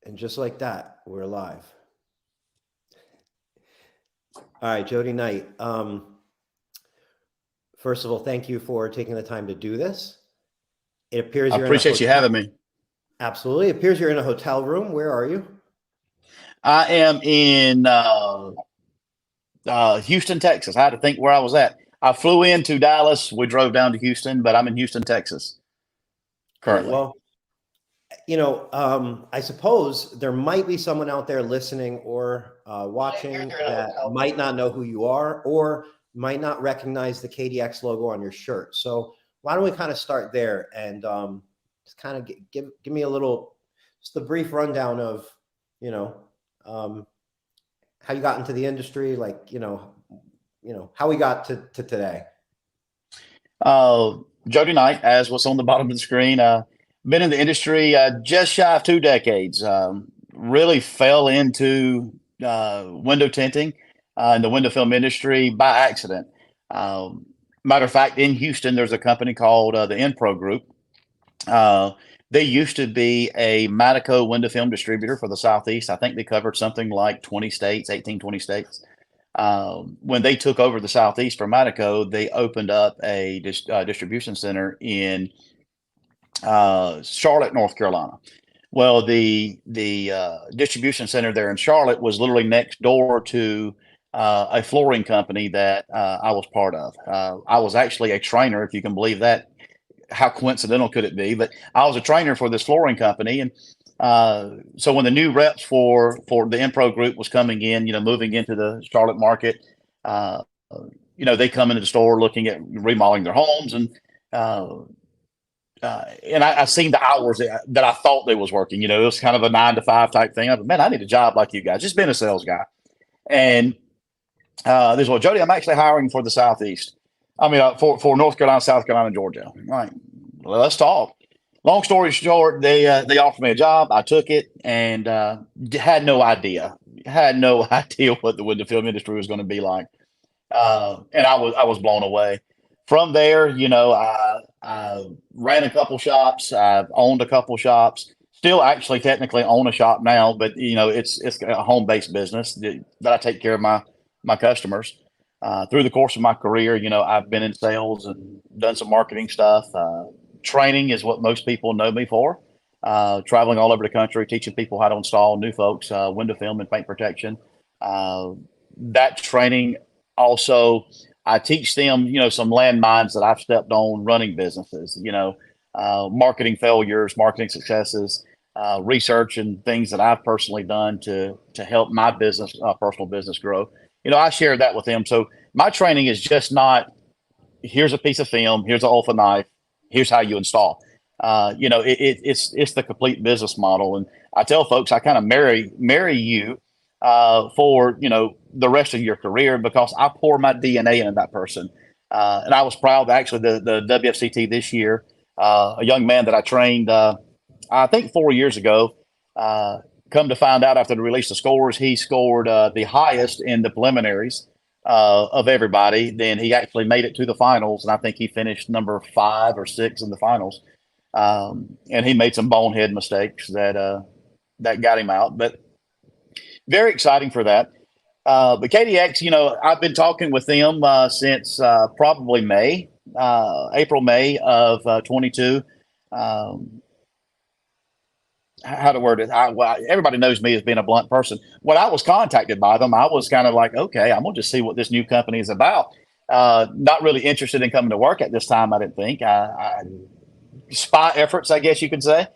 And just like that, we're live. All right, Jody Knight. First of all, thank you for taking the time to do this. It appears I you're in a appreciate you having hotel. me. Absolutely. It appears you're in a hotel room. Where are you? I am in Houston, Texas. I had to think where I was at. I flew into Dallas. We drove down to Houston, but I'm in Houston, Texas Great. currently. Well, I suppose there might be someone out there listening or watching that might not know who you are or might not recognize the KDX logo on your shirt. So why don't we kind of start there and just kind of give me a little, just a brief rundown of, you know, um, how you got into the industry, like, how we got to today. Jody Knight, as what's on the bottom of the screen, been in the industry just shy of 2 decades. Really fell into window tinting in the window film industry by accident. Um, Matter of fact, in Houston, there's a company called the Enpro Group. Uh, they used to be a Matico window film distributor for the Southeast. I think they covered something like 20 states, 18, 20 states. When they took over the Southeast from Matico, they opened up a distribution center in Charlotte, North Carolina. Well, the distribution center there in Charlotte was literally next door to a flooring company that I was part of. I was actually a trainer, if you can believe that. How coincidental could it be? But I was a trainer for this flooring company, and so when the new reps for the Impro Group was coming in, moving into the Charlotte market, uh, they come into the store looking at remodeling their homes, and I seen the hours that I thought they was working. It was kind of a 9 to 5 type thing. I thought, man, I need a job like you guys. Just being a sales guy, and there's well, Jody, I'm actually hiring for the Southeast. I mean, for North Carolina, South Carolina, and Georgia. I'm like, well, let's talk. Long story short, they offered me a job. I took it and had no idea what the window film industry was going to be like. And I was blown away. From there, I ran a couple shops. I've owned a couple shops. Still, actually, technically own a shop now, but it's a home based business that I take care of my customers. Through the course of my career, I've been in sales and done some marketing stuff. Training is what most people know me for. Traveling all over the country, teaching people how to install new folks window film and paint protection. Uh, that training also, I teach them, some landmines that I've stepped on running businesses. Marketing failures, marketing successes, research and things that I've personally done to help my business, personal business grow. I share that with them. So my training is just not here's a piece of film, here's an Olfa knife, here's how you install. It's the complete business model, and I tell folks I kind of marry you for the rest of your career because I pour my DNA into that person. And I was proud actually the WFCT this year, a young man that I trained I think 4 years ago. Uh, Come to find out after the release of scores, he scored the highest in the preliminaries of everybody. Then he actually made it to the finals, and I think he finished number 5 or 6 in the finals. And he made some bonehead mistakes that got him out, but very exciting for that. But KDX, I've been talking with them since probably April, May of 22. Um, how to word it. Well, everybody knows me as being a blunt person. When I was contacted by them, I was kind of like, okay, I'm gonna just see what this new company is about. Not really interested in coming to work at this time. I didn't think. Spy efforts, I guess you could say.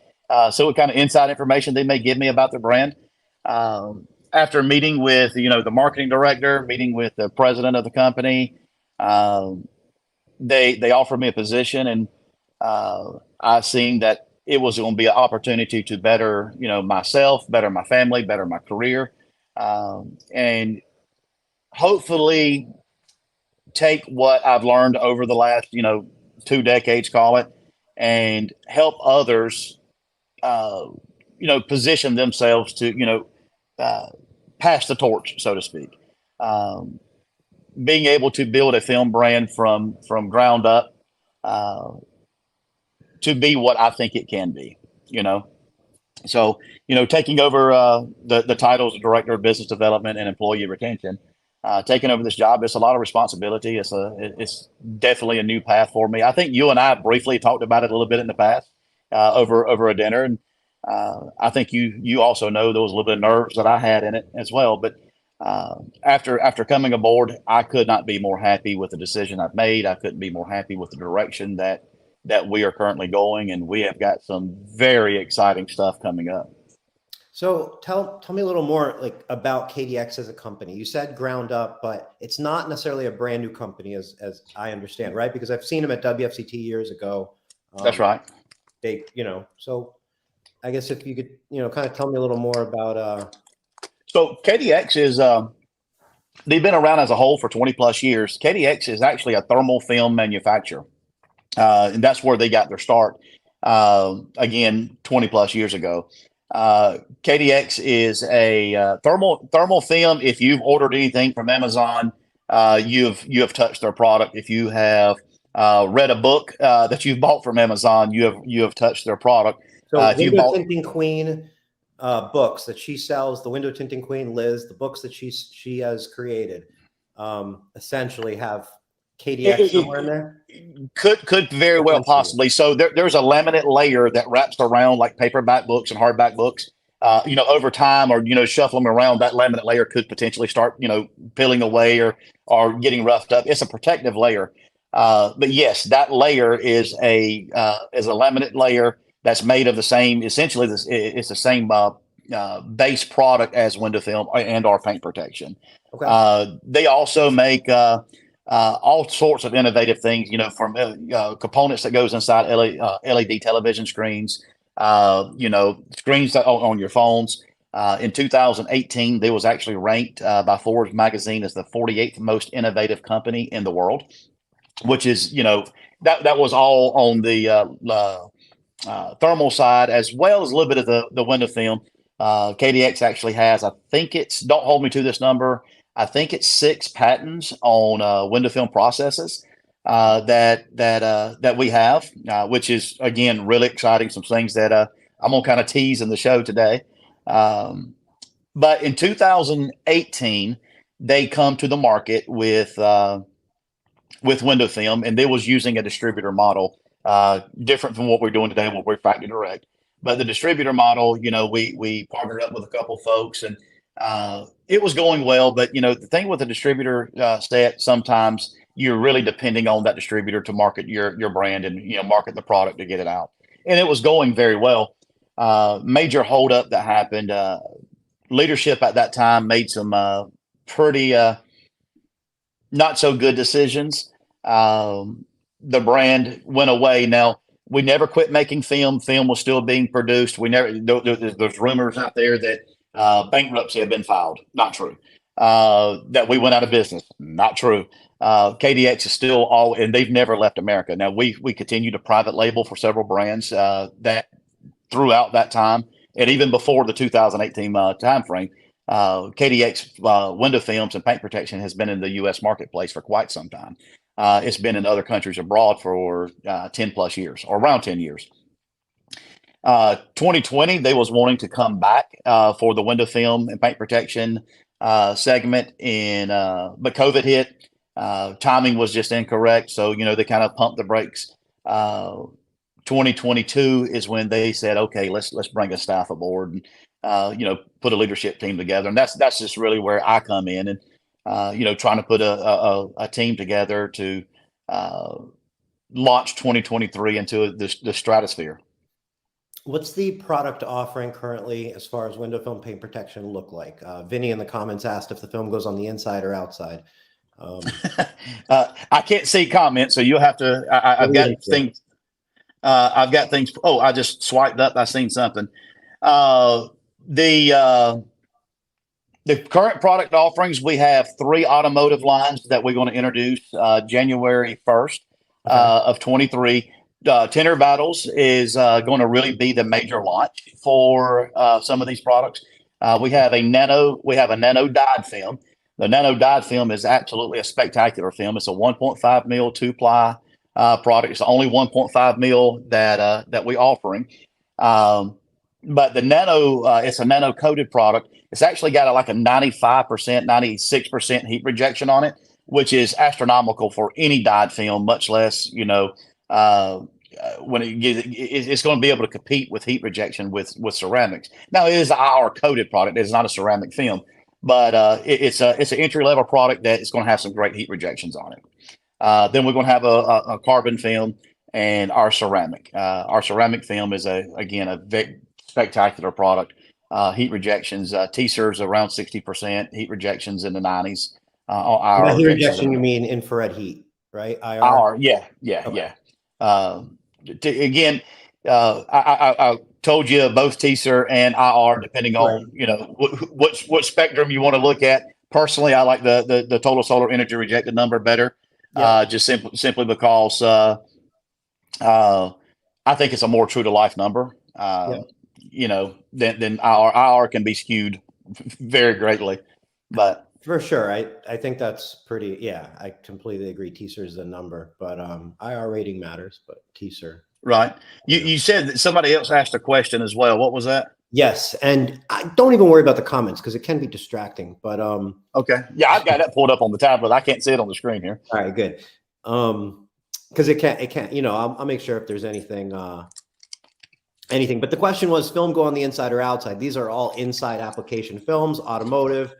So what kind of inside information they may give me about their brand. After meeting with the marketing director, meeting with the president of the company, um, they offered me a position, and I seen that it was going to be an opportunity to better myself, better my family, better my career, and hopefully take what I've learned over the last 2 decades, call it, and help others uh, position themselves to uh, pass the torch, so to speak. Um, Being able to build a film brand from ground up uh, to be what I think it can be. You know, So, taking over the titles of Director of Business Development and Employee Retention, taking over this job, it's a lot of responsibility. It's definitely a new path for me. I think you and I briefly talked about it a little bit in the past over a dinner, and I think you also know there was a little bit of nerves that I had in it as well. But after coming aboard, I could not be more happy with the decision I've made. I couldn't be more happy with the direction that we are currently going, and we have got some very exciting stuff coming up. So tell me a little more like about KDX as a company. You said ground up, but it's not necessarily a brand new company as I understand, right? Because I've seen them at WFCT years ago. That's right. They, so I guess if you could, kind of tell me a little more about. So KDX is, they've been around as a whole for 20 plus years. KDX is actually a thermal film manufacturer. And that's where they got their start, again, 20 plus years ago. KDX is a thermal film. If you've ordered anything from Amazon, you have touched their product. If you have read a book that you've bought from Amazon, you have touched their product. So Window Tinting Queen books that she sells, the Window Tinting Queen Liz, the books that she has created, essentially have KDX somewhere in there? Could very well possibly. So there's a laminate layer that wraps around like paperback books and hardback books. Over time, or shuffle them around, that laminate layer could potentially start peeling away or getting roughed up. It's a protective layer. But yes, that layer is a laminate layer that's made of the same. Essentially, it's the same base product as window film and our paint protection. Okay. They also make all sorts of innovative things, from components that goes inside LED television screens, screens that on your phones. In 2018, they was actually ranked by Forbes magazine as the 48th most innovative company in the world, which is, that was all on the thermal side, as well as a little bit of the window film. KDX actually has, I think don't hold me to this number, I think it's 6 patents on window film processes that we have, which is, again, really exciting. Some things that I'm gonna kind of tease in the show today. But in 2018, they come to the market with window film, and they was using a distributor model, different from what we're doing today, what we're factory direct. But the distributor model, we partnered up with a couple folks, and it was going well. But the thing with the distributor set, sometimes you're really depending on that distributor to market your brand and market the product to get it out. And it was going very well. Major holdup that happened. Leadership at that time made some pretty not so good decisions. The brand went away. Now, we never quit making film. Film was still being produced. There's rumors out there that bankruptcy had been filed. Not true. That we went out of business. Not true. KDX is still and they've never left America. Now, we continue to private label for several brands that throughout that time, and even before the 2018 timeframe. KDX window films and paint protection has been in the U.S. marketplace for quite some time. It's been in other countries abroad for 10 plus years, or around 10 years. 2020, they was wanting to come back for the window film and paint protection segment, but COVID hit. Timing was just incorrect, so they kind of pumped the brakes. 2022 is when they said, okay, let's bring a staff aboard and put a leadership team together, and that's just really where I come in, and trying to put a team together to launch 2023 into the stratosphere. What's the product offering currently as far as window film paint protection look like? Vinny in the comments asked if the film goes on the inside or outside. I can't see comments, so you'll have to. I've got things. I've got things. Oh, I just swiped up. I seen something. The current product offerings, we have 3 automotive lines that we're going to introduce January 1st of 23. Tinter Battles is going to really be the major launch for some of these products. We have a nano dyed film. The nano dyed film is absolutely a spectacular film. It's a 1.5 mil 2-ply product. It's the only 1.5 mil that we're offering. but the nano, it's a nano coated product. It's actually got like a 95%, 96% heat rejection on it, which is astronomical for any dyed film, much less, when it's going to be able to compete with heat rejection with ceramics. Now, it is an IR coated product. It's not a ceramic film, but it's an entry level product that is going to have some great heat rejections on it. Then we're going to have a carbon film and our ceramic. Our ceramic film is again a very spectacular product. Heat rejections, T-SER's around 60%, heat rejections in the 90s. By heat rejection, you mean infrared heat, right? IR, yeah. Again, I told you both TSER and IR, depending on what spectrum you want to look at. Personally, I like the total solar energy rejected number better, just simply because I think it's a more true to life number. Then IR can be skewed very greatly, but. For sure. I think that's pretty, I completely agree. TSER is the number, but IR rating matters, but TSER. Right. You said that somebody else asked a question as well. What was that? Yes. And don't even worry about the comments because it can be distracting, but okay. Yeah, I've got that pulled up on the tablet. I can't see it on the screen here. All right, good. Because it can't, I'll make sure if there's anything, but the question was, film go on the inside or outside? These are all inside application films, automotive,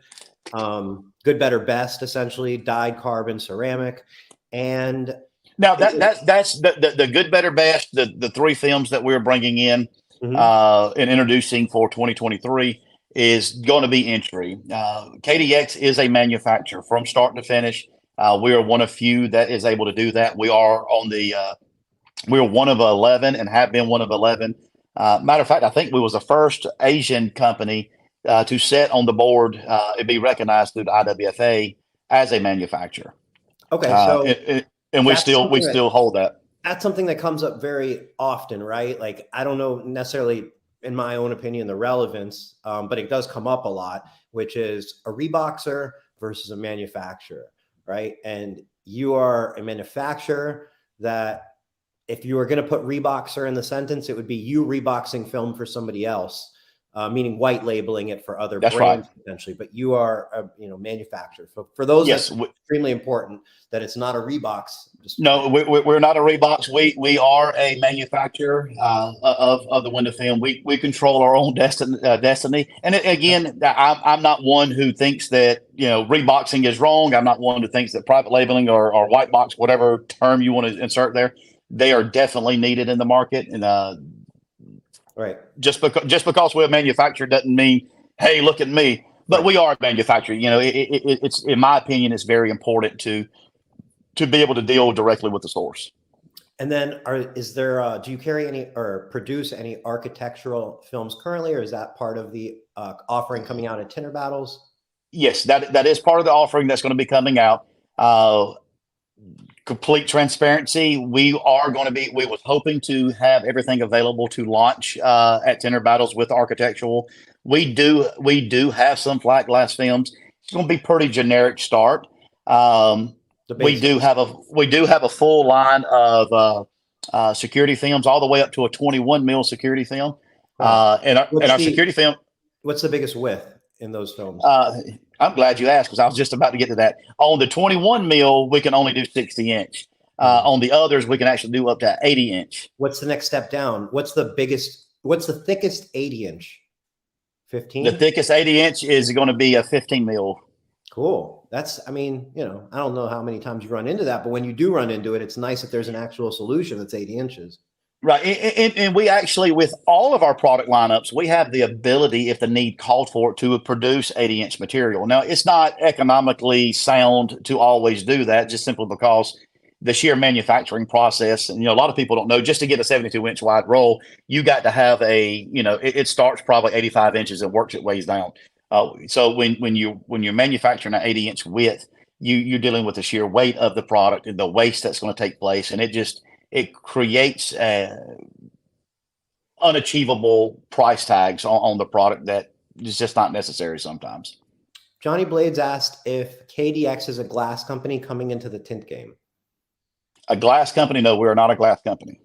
good, better, best, essentially dyed, carbon, ceramic. And now that's the good, better, best, the three films that we're bringing in and introducing for 2023 is going to be entry. KDX is a manufacturer from start to finish. We are one of few that is able to do that. We are we're one of 11 and have been one of 11. Matter of fact, I think we was the first Asian company to set on the board and be recognized through the IWFA as a manufacturer. Okay, so and we still hold that. That's something that comes up very often, right? Like, I don't know necessarily, in my own opinion, the relevance, but it does come up a lot, which is a reboxer versus a manufacturer, right? And you are a manufacturer that, if you were going to put reboxer in the sentence, it would be you reboxing film for somebody else. Meaning white labeling it for other brands potentially, but you are a manufacturer. For those, that's extremely important that it's not a Reebox. No, we're not a Reebox. We are a manufacturer of the window film. We control our own destiny. And again, I'm not one who thinks that reboxing is wrong. I'm not one who thinks that private labeling or white box, whatever term you want to insert there, they are definitely needed in the market. And right. Just because we're a manufacturer doesn't mean, hey, look at me. But we are a manufacturer. It's in my opinion, it's very important to be able to deal directly with the source. And then, do you carry any or produce any architectural films currently, or is that part of the offering coming out at Tinter Battles? Yes, that is part of the offering that's going to be coming out. Complete transparency, we was hoping to have everything available to launch at Tinter Battles with architectural. We do have some flat glass films. It's going to be pretty generic start. We do have a full line of security films, all the way up to a 21 mil security film. And our security film. What's the biggest width in those films? I'm glad you asked, because I was just about to get to that. On the 21 mil, we can only do 60 inch. On the others, we can actually do up to 80 inch. What's the next step down? What's the thickest 80 inch? 15? The thickest 80 inch is going to be a 15 mil. Cool. I don't know how many times you run into that, but when you do run into it, it's nice that there's an actual solution that's 80 inches. Right. And we actually, with all of our product lineups, we have the ability, if the need called for it, to produce 80 inch material. Now, it's not economically sound to always do that, just simply because the sheer manufacturing process. And, a lot of people don't know, just to get a 72 inch wide roll, you got to have it starts probably 85 inches and works its ways down. So when you're manufacturing an 80 inch width, you're dealing with the sheer weight of the product and the waste that's going to take place. And it creates unachievable price tags on the product that is just not necessary sometimes. Johnny Blades asked if KDX is a glass company coming into the tint game. A glass company? No, we're not a glass company.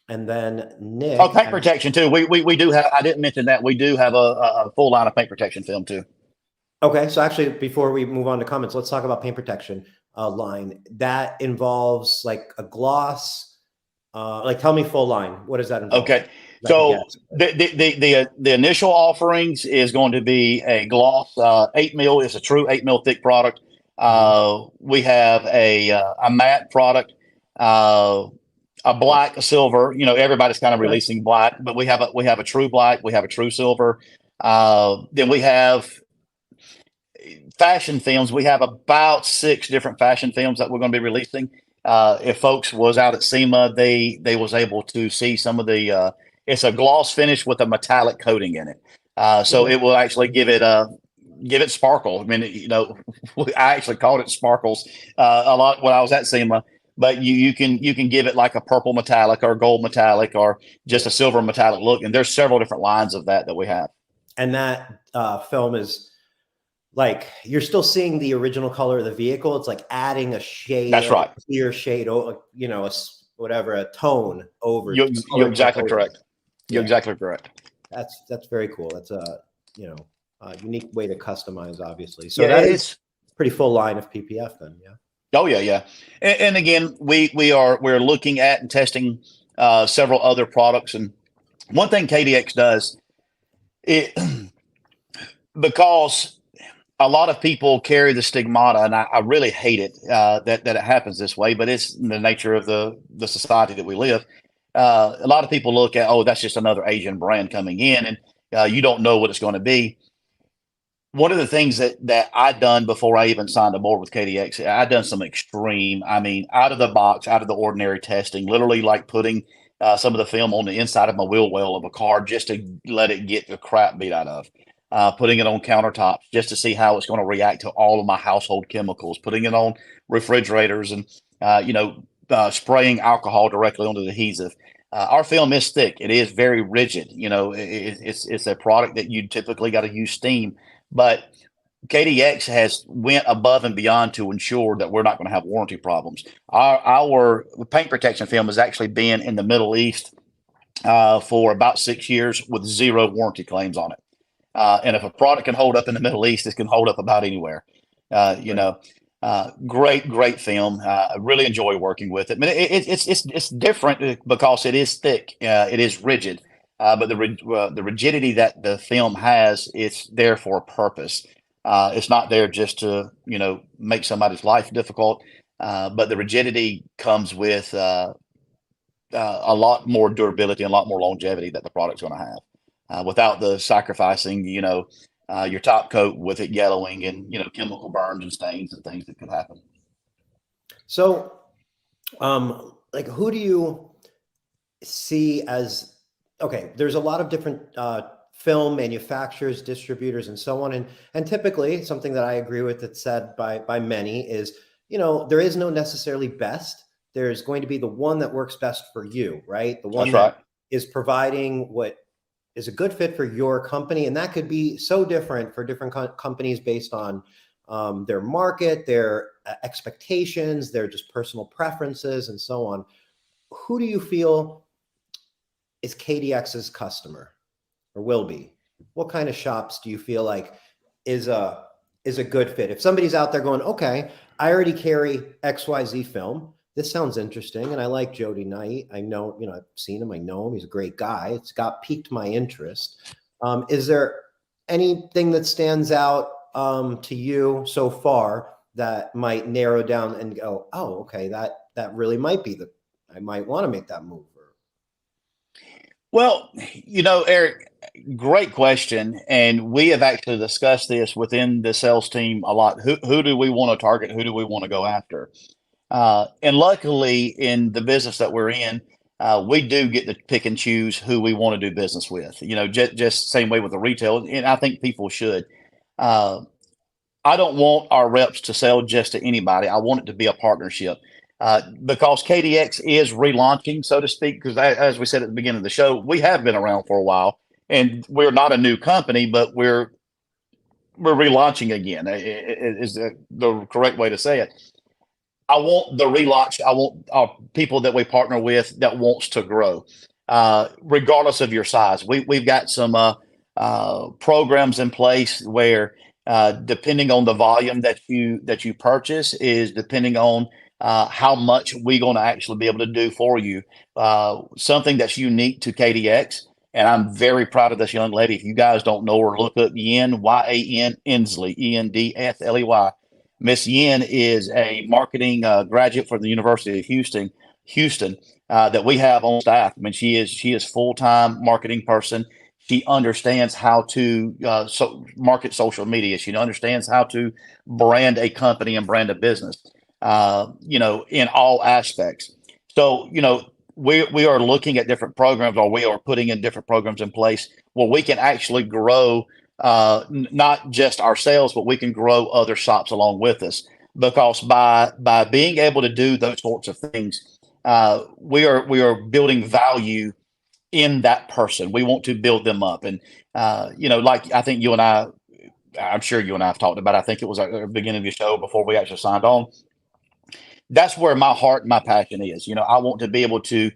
And then Nick. Oh, paint protection too. We do have. I didn't mention that we do have a full line of paint protection film too. Okay, so actually, before we move on to comments, let's talk about paint protection line. That involves like a gloss. Like, tell me full line. What does that involve? Okay, I can so guess. the initial offerings is going to be a gloss 8 mil. It's a true 8 mil thick product. We have a matte product, a black, a silver. You know, everybody's kind of releasing black, but we have a true black. We have a true silver. Then we have fashion films. We have about 6 different fashion films that we're going to be releasing. If folks was out at SEMA, they was able to see some of the. It's a gloss finish with a metallic coating in it, so it will actually give it sparkle. I mean, you know, I actually called it sparkles a lot when I was at SEMA. But you can give it like a purple metallic or gold metallic or just a silver metallic look, and there's several different lines of that we have. And that film is like, you're still seeing the original color of the vehicle. It's like adding a shade. That's right. A clear shade, you know, a tone over. You're exactly correct. You're exactly correct. That's very cool. That's a unique way to customize, obviously. So yeah, it's pretty full line of PPF then. Yeah. Oh yeah. And again, we're looking at and testing several other products. And one thing KDX does, because a lot of people carry the stigmata, and I really hate it that it happens this way, but it's the nature of the society that we live. A lot of people look at, oh, that's just another Asian brand coming in, and you don't know what it's going to be. One of the things that I'd done before I even signed aboard with KDX, I'd done some extreme, I mean, out of the box, out of the ordinary testing, literally like putting some of the film on the inside of my wheel well of a car just to let it get the crap beat out of. Putting it on countertops just to see how it's going to react to all of my household chemicals, putting it on refrigerators and, spraying alcohol directly onto the adhesive. Our film is thick. It is very rigid. You know, it's a product that you typically got to use steam, but KDX has went above and beyond to ensure that we're not going to have warranty problems. Our paint protection film has actually been in the Middle East for about 6 years with 0 warranty claims on it. And if a product can hold up in the Middle East, it can hold up about anywhere. Great film. I really enjoy working with it. I mean, it's different because it is thick. It is rigid, but the rigidity that the film has, it's there for a purpose. It's not there just to make somebody's life difficult. But the rigidity comes with a lot more durability and a lot more longevity that the product's going to have. Without the sacrificing, your top coat with it yellowing and, chemical burns and stains and things that could happen. So, like, who do you see as, okay, there's a lot of different film manufacturers, distributors, and so on. And typically something that I agree with that's said by many is, there is no necessarily best. There's going to be the one that works best for you, right? The one that is providing what is a good fit for your company. And that could be so different for different companies based on their market, their expectations, their just personal preferences, and so on. Who do you feel is KDX's customer or will be? What kind of shops do you feel like is a good fit? If somebody's out there going, okay, I already carry XYZ film. This sounds interesting. And I like Jody Knight. I know, I've seen him. I know him. He's a great guy. It's piqued my interest. Is there anything that stands out to you so far that might narrow down and go, oh, okay, that really might be I might want to make that move? Well, Eric, great question. And we have actually discussed this within the sales team a lot. Who do we want to target? Who do we want to go after? And luckily in the business that we're in, we do get to pick and choose who we want to do business with, just same way with the retail. And I think people should. I don't want our reps to sell just to anybody. I want it to be a partnership because KDX is relaunching, so to speak, because as we said at the beginning of the show, we have been around for a while and we're not a new company, but we're relaunching again is the correct way to say it. I want the relaunch. I want people that we partner with that wants to grow, regardless of your size. We've got some programs in place where, depending on the volume that you purchase, is depending on how much we're going to actually be able to do for you. Something that's unique to KDX. And I'm very proud of this young lady. If you guys don't know her, look up Yen, Yan Inslee, Endsley. Miss Yin is a marketing graduate from the University of Houston, that we have on staff. I mean, she is full-time marketing person. She understands how to market social media. She understands how to brand a company and brand a business, in all aspects. So, we are looking at different programs, or we are putting in different programs in place where we can actually grow, not just our sales, but we can grow other shops along with us. Because by being able to do those sorts of things, we are building value in that person. We want to build them up, and like I think I'm sure you and I have talked about. I think it was at the beginning of your show before we actually signed on. That's where my heart and my passion is. I want to be able to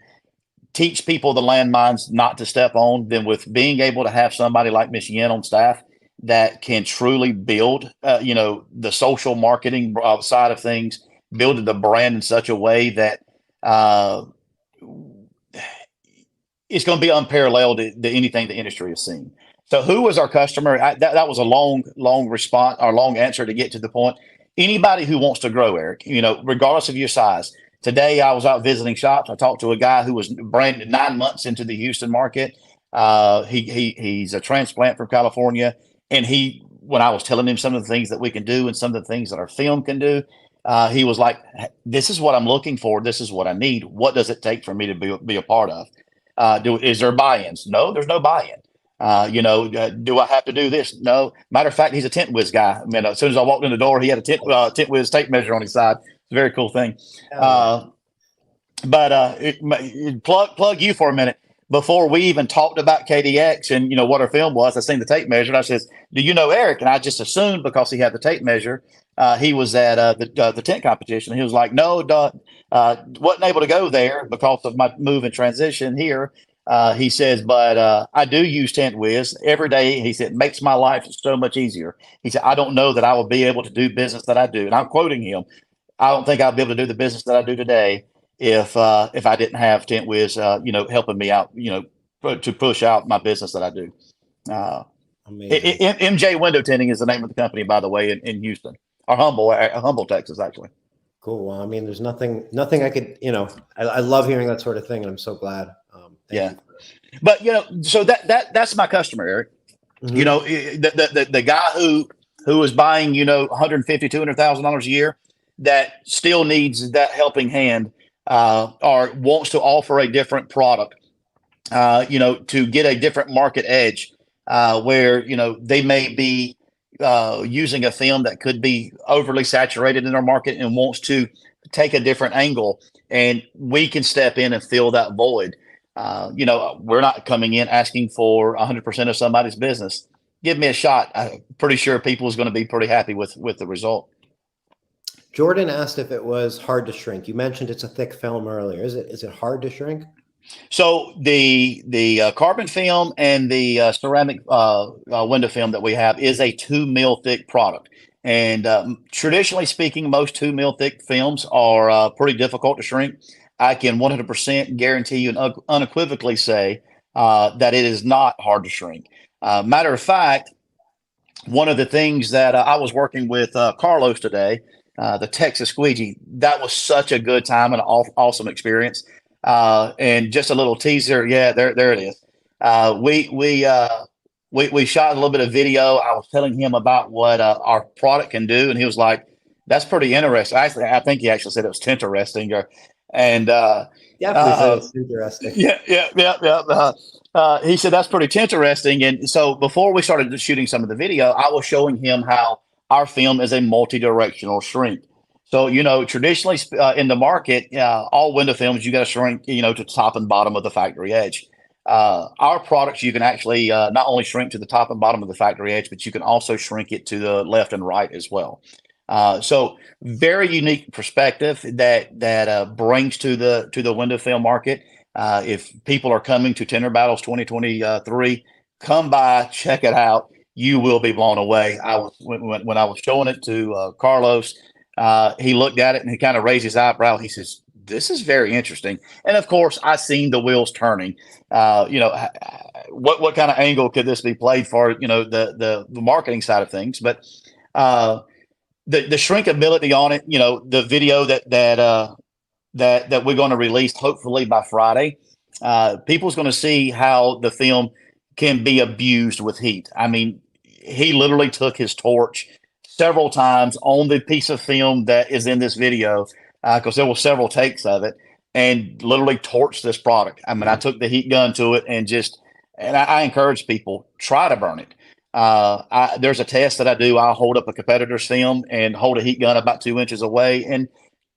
teach people the landmines not to step on. Then with being able to have somebody like Miss Yen on staff that can truly build, the social marketing side of things, build the brand in such a way that it's going to be unparalleled to anything the industry has seen. So who was our customer? That was a long response or long answer to get to the point. Anybody who wants to grow, Eric, regardless of your size. Today, I was out visiting shops. I talked to a guy who was brand 9 months into the Houston market. He's a transplant from California. And when I was telling him some of the things that we can do and some of the things that our film can do, he was like, this is what I'm looking for. This is what I need. What does it take for me to be a part of? Is there buy-ins? No, there's no buy-in. Do I have to do this? No. Matter of fact, he's a Tint Wiz guy. I mean, as soon as I walked in the door, he had a Tint Wiz tape measure on his side. It's a very cool thing. Plug you for a minute. Before we even talked about KDX and what our film was, I seen the tape measure and I says, "Do you know Eric?" And I just assumed because he had the tape measure, he was at the tent competition. He was like, "No, wasn't able to go there because of my move and transition here." He says, but I do use Tint Wiz every day. He said, it makes my life so much easier. He said, I don't know that I will be able to do business that I do. And I'm quoting him. I don't think I'll be able to do the business that I do today if I didn't have Tint Wiz, helping me out, to push out my business that I do. MJ Window Tinting is the name of the company, by the way, in Houston, or Humble, Texas, actually. Cool. Well, I mean, there's nothing I could, I love hearing that sort of thing, and I'm so glad. Yeah. But, so that's my customer, Eric. Mm-hmm. The guy who is buying, $150,000, $200,000 a year, that still needs that helping hand, or wants to offer a different product, to get a different market edge, where, they may be using a film that could be overly saturated in our market and wants to take a different angle, and we can step in and fill that void. We're not coming in asking for 100% of somebody's business. Give me a shot. I'm pretty sure people is going to be pretty happy with the result. Jordan asked if it was hard to shrink. You mentioned it's a thick film earlier. Is it hard to shrink? So the carbon film and the ceramic window film that we have is a 2 mil thick product. And traditionally speaking, most 2 mil thick films are pretty difficult to shrink. I can 100% guarantee you and unequivocally say that it is not hard to shrink. Matter of fact, one of the things that I was working with Carlos today, the Texas Squeegee, that was such a good time and an awesome experience. And just a little teaser. Yeah, there it is. We shot a little bit of video. I was telling him about what our product can do, and he was like, "That's pretty interesting." Actually, I think he actually said it was tinteresting. Definitely it's interesting. He said that's pretty interesting. And so before we started shooting some of the video, I was showing him how our film is a multi-directional shrink. So, traditionally in the market, all window films, you got to shrink, to the top and bottom of the factory edge. Our products, you can actually not only shrink to the top and bottom of the factory edge, but you can also shrink it to the left and right as well. So very unique perspective that brings to the window film market. If people are coming to Tender Battles 2023, come by, check it out. You will be blown away. When I was showing it to Carlos, he looked at it and he kind of raised his eyebrow. He says, "This is very interesting." And of course, I seen the wheels turning. What kind of angle could this be played for? The marketing side of things, but the shrinkability on it. The video that we're going to release hopefully by Friday. People's going to see how the film can be abused with heat. I mean, he literally took his torch several times on the piece of film that is in this video, because there were several takes of it, and literally torched this product. I mean, I took the heat gun to it and I encourage people, try to burn it. There's a test that I do. I'll hold up a competitor's film and hold a heat gun about 2 inches away. And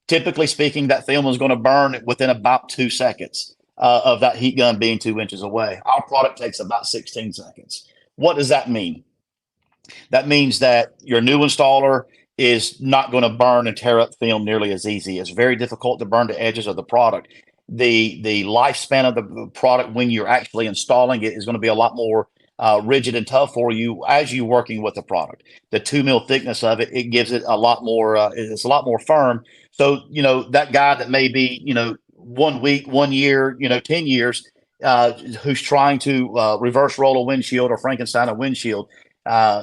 typically speaking, that film is going to burn within about 2 seconds of that heat gun being 2 inches away. Our product takes about 16 seconds. What does that mean? That means that your new installer is not going to burn and tear up film nearly as easy. It's very difficult to burn the edges of the product. The lifespan of the product when you're actually installing it is going to be a lot more rigid and tough for you as you're working with the product. The 2 mil thickness of it gives it a lot more, it's a lot more firm. So, that guy that may be, 1 week, 1 year, 10 years, who's trying to reverse roll a windshield or Frankenstein a windshield,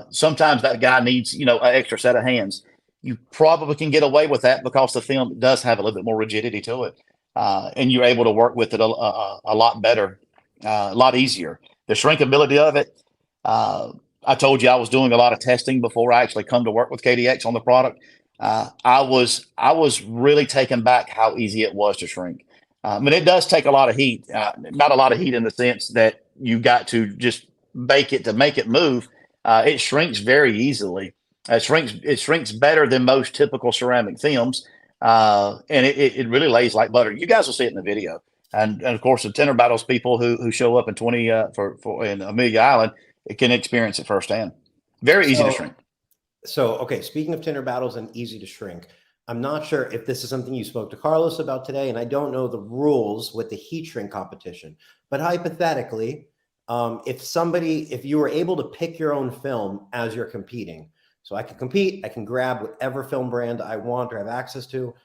sometimes that guy needs, an extra set of hands. You probably can get away with that because the film does have a little bit more rigidity to it. And you're able to work with it a lot better, a lot easier. The shrinkability of it, I told you I was doing a lot of testing before I actually come to work with KDX on the product. I was really taken back how easy it was to shrink. It does take a lot of heat, not a lot of heat in the sense that you got to just bake it to make it move. It shrinks very easily. It shrinks better than most typical ceramic films. And it really lays like butter. You guys will see it in the video. And of course, the Tender Battles people who show up in in Amelia Island can experience it firsthand. Very easy to shrink. So, okay, speaking of Tender Battles and easy to shrink, I'm not sure if this is something you spoke to Carlos about today, and I don't know the rules with the heat shrink competition, but hypothetically, if you were able to pick your own film as you're competing, so I can compete, I can grab whatever film brand I want or have access to.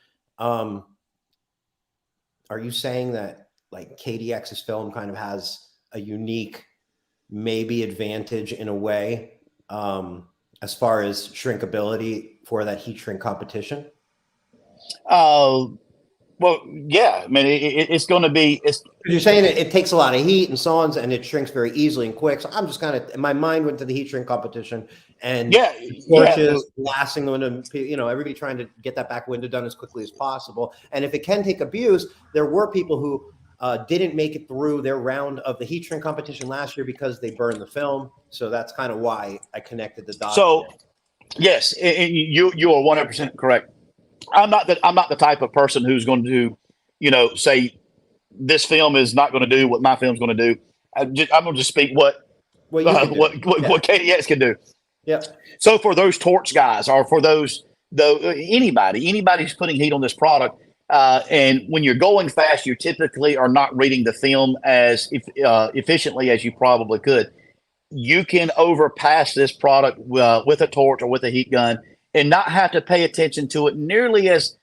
Are you saying that like KDX's film kind of has a unique, maybe advantage in a way, as far as shrinkability for that heat shrink competition? Well, yeah. I mean, it's going to be. You're saying it takes a lot of heat and so on, and it shrinks very easily and quick. So I'm just kind of, my mind went to the heat shrink competition and torches, blasting the window. Everybody trying to get that back window done as quickly as possible. And if it can take abuse, there were people who didn't make it through their round of the heat shrink competition last year because they burned the film. So that's kind of why I connected the dots. So, yes, and you are 100% correct. I'm not the type of person who's going to, say this film is not going to do what my film's going to do. I'm going to just speak what KDX can do. Yeah. So for those torch guys, or for anybody who's putting heat on this product, and when you're going fast, you typically are not reading the film as efficiently as you probably could. You can overpass this product with a torch or with a heat gun and not have to pay attention to it nearly as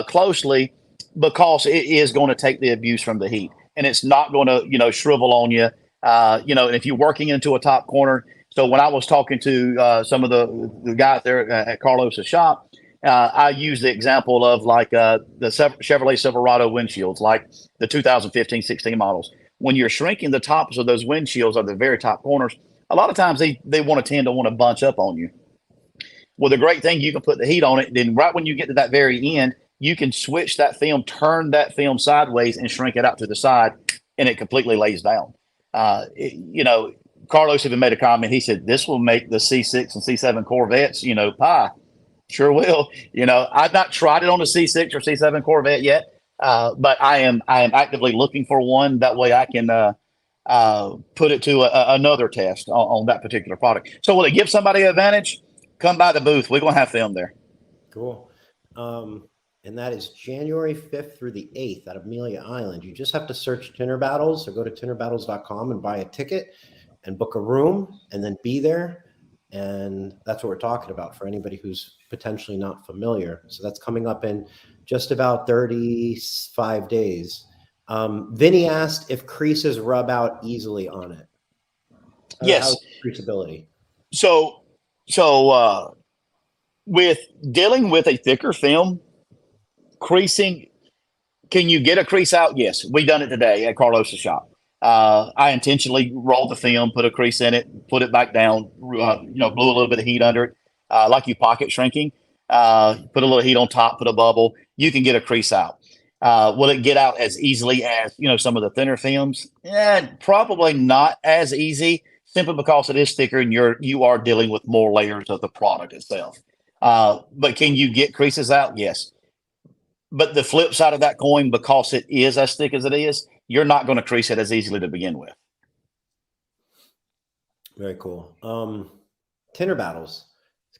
closely, because it is going to take the abuse from the heat, and it's not going to shrivel on you. And if you're working into a top corner. So when I was talking to some of the guys there at Carlos's shop, I used the example of like the Chevrolet Silverado windshields, like the 2015-16 models. When you're shrinking the tops of those windshields at the very top corners, a lot of times they tend to want to bunch up on you. Well, the great thing, you can put the heat on it. Then right when you get to that very end, you can switch that film, turn that film sideways and shrink it out to the side, and it completely lays down. Carlos even made a comment. He said, this will make the C6 and C7 Corvettes, pie. Sure will. I've not tried it on a C6 or C7 Corvette yet, but I am actively looking for one. That way I can put it to another test on that particular product. So will it give somebody an advantage? Come by the booth. We're going to have film there. Cool. And that is January 5th through the 8th at Amelia Island. You just have to search Tinner Battles or go to tinnerbattles.com and buy a ticket and book a room and then be there. And that's what we're talking about for anybody who's potentially not familiar. So that's coming up in just about 35 days. Vinny asked if creases rub out easily on it. Yes. How's creasability? So with dealing with a thicker film, creasing, can you get a crease out? Yes. We done it today at Carlos's shop. I intentionally rolled the film, put a crease in it, put it back down, blew a little bit of heat under it, like you pocket shrinking. Put a little heat on top, put a bubble. You can get a crease out. Will it get out as easily as, some of the thinner films? Probably not as easy, simply because it is thicker and you are dealing with more layers of the product itself. But can you get creases out? Yes. But the flip side of that coin, because it is as thick as it is, you're not going to crease it as easily to begin with. Very cool. Tinner Battles.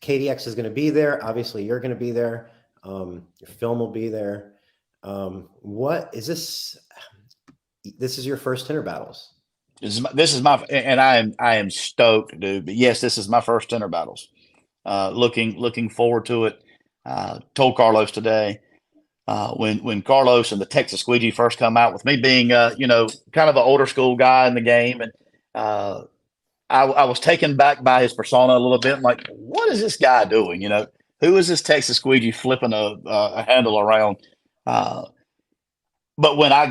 KDX is going to be there. Obviously, you're going to be there. Your film will be there. What is this? This is your first Tinner Battles. This is my, and I am stoked, dude. But yes, this is my first Tinner Battles. Looking forward to it. Told Carlos today. When Carlos and the Texas Squeegee first come out, with me being, kind of an older school guy in the game, and I was taken back by his persona a little bit. I'm like, what is this guy doing? Who is this Texas Squeegee flipping a handle around? But when I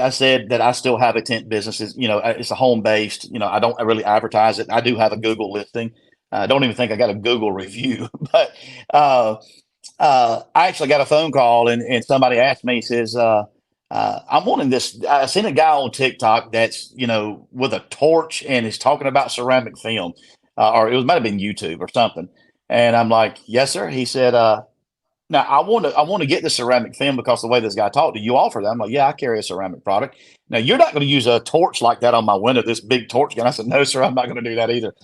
said that I still have a tint business. It's a home based. I don't really advertise it. I do have a Google listing. I don't even think I got a Google review, but I actually got a phone call and somebody asked me, he says, I'm wanting this. I seen a guy on TikTok that's, with a torch and is talking about ceramic film, or might have been YouTube or something. And I'm like, yes, sir. He said, now I want to get the ceramic film because the way this guy talked, do you offer that? I'm like, yeah, I carry a ceramic product. Now you're not going to use a torch like that on my window, this big torch gun. I said, no, sir, I'm not going to do that either.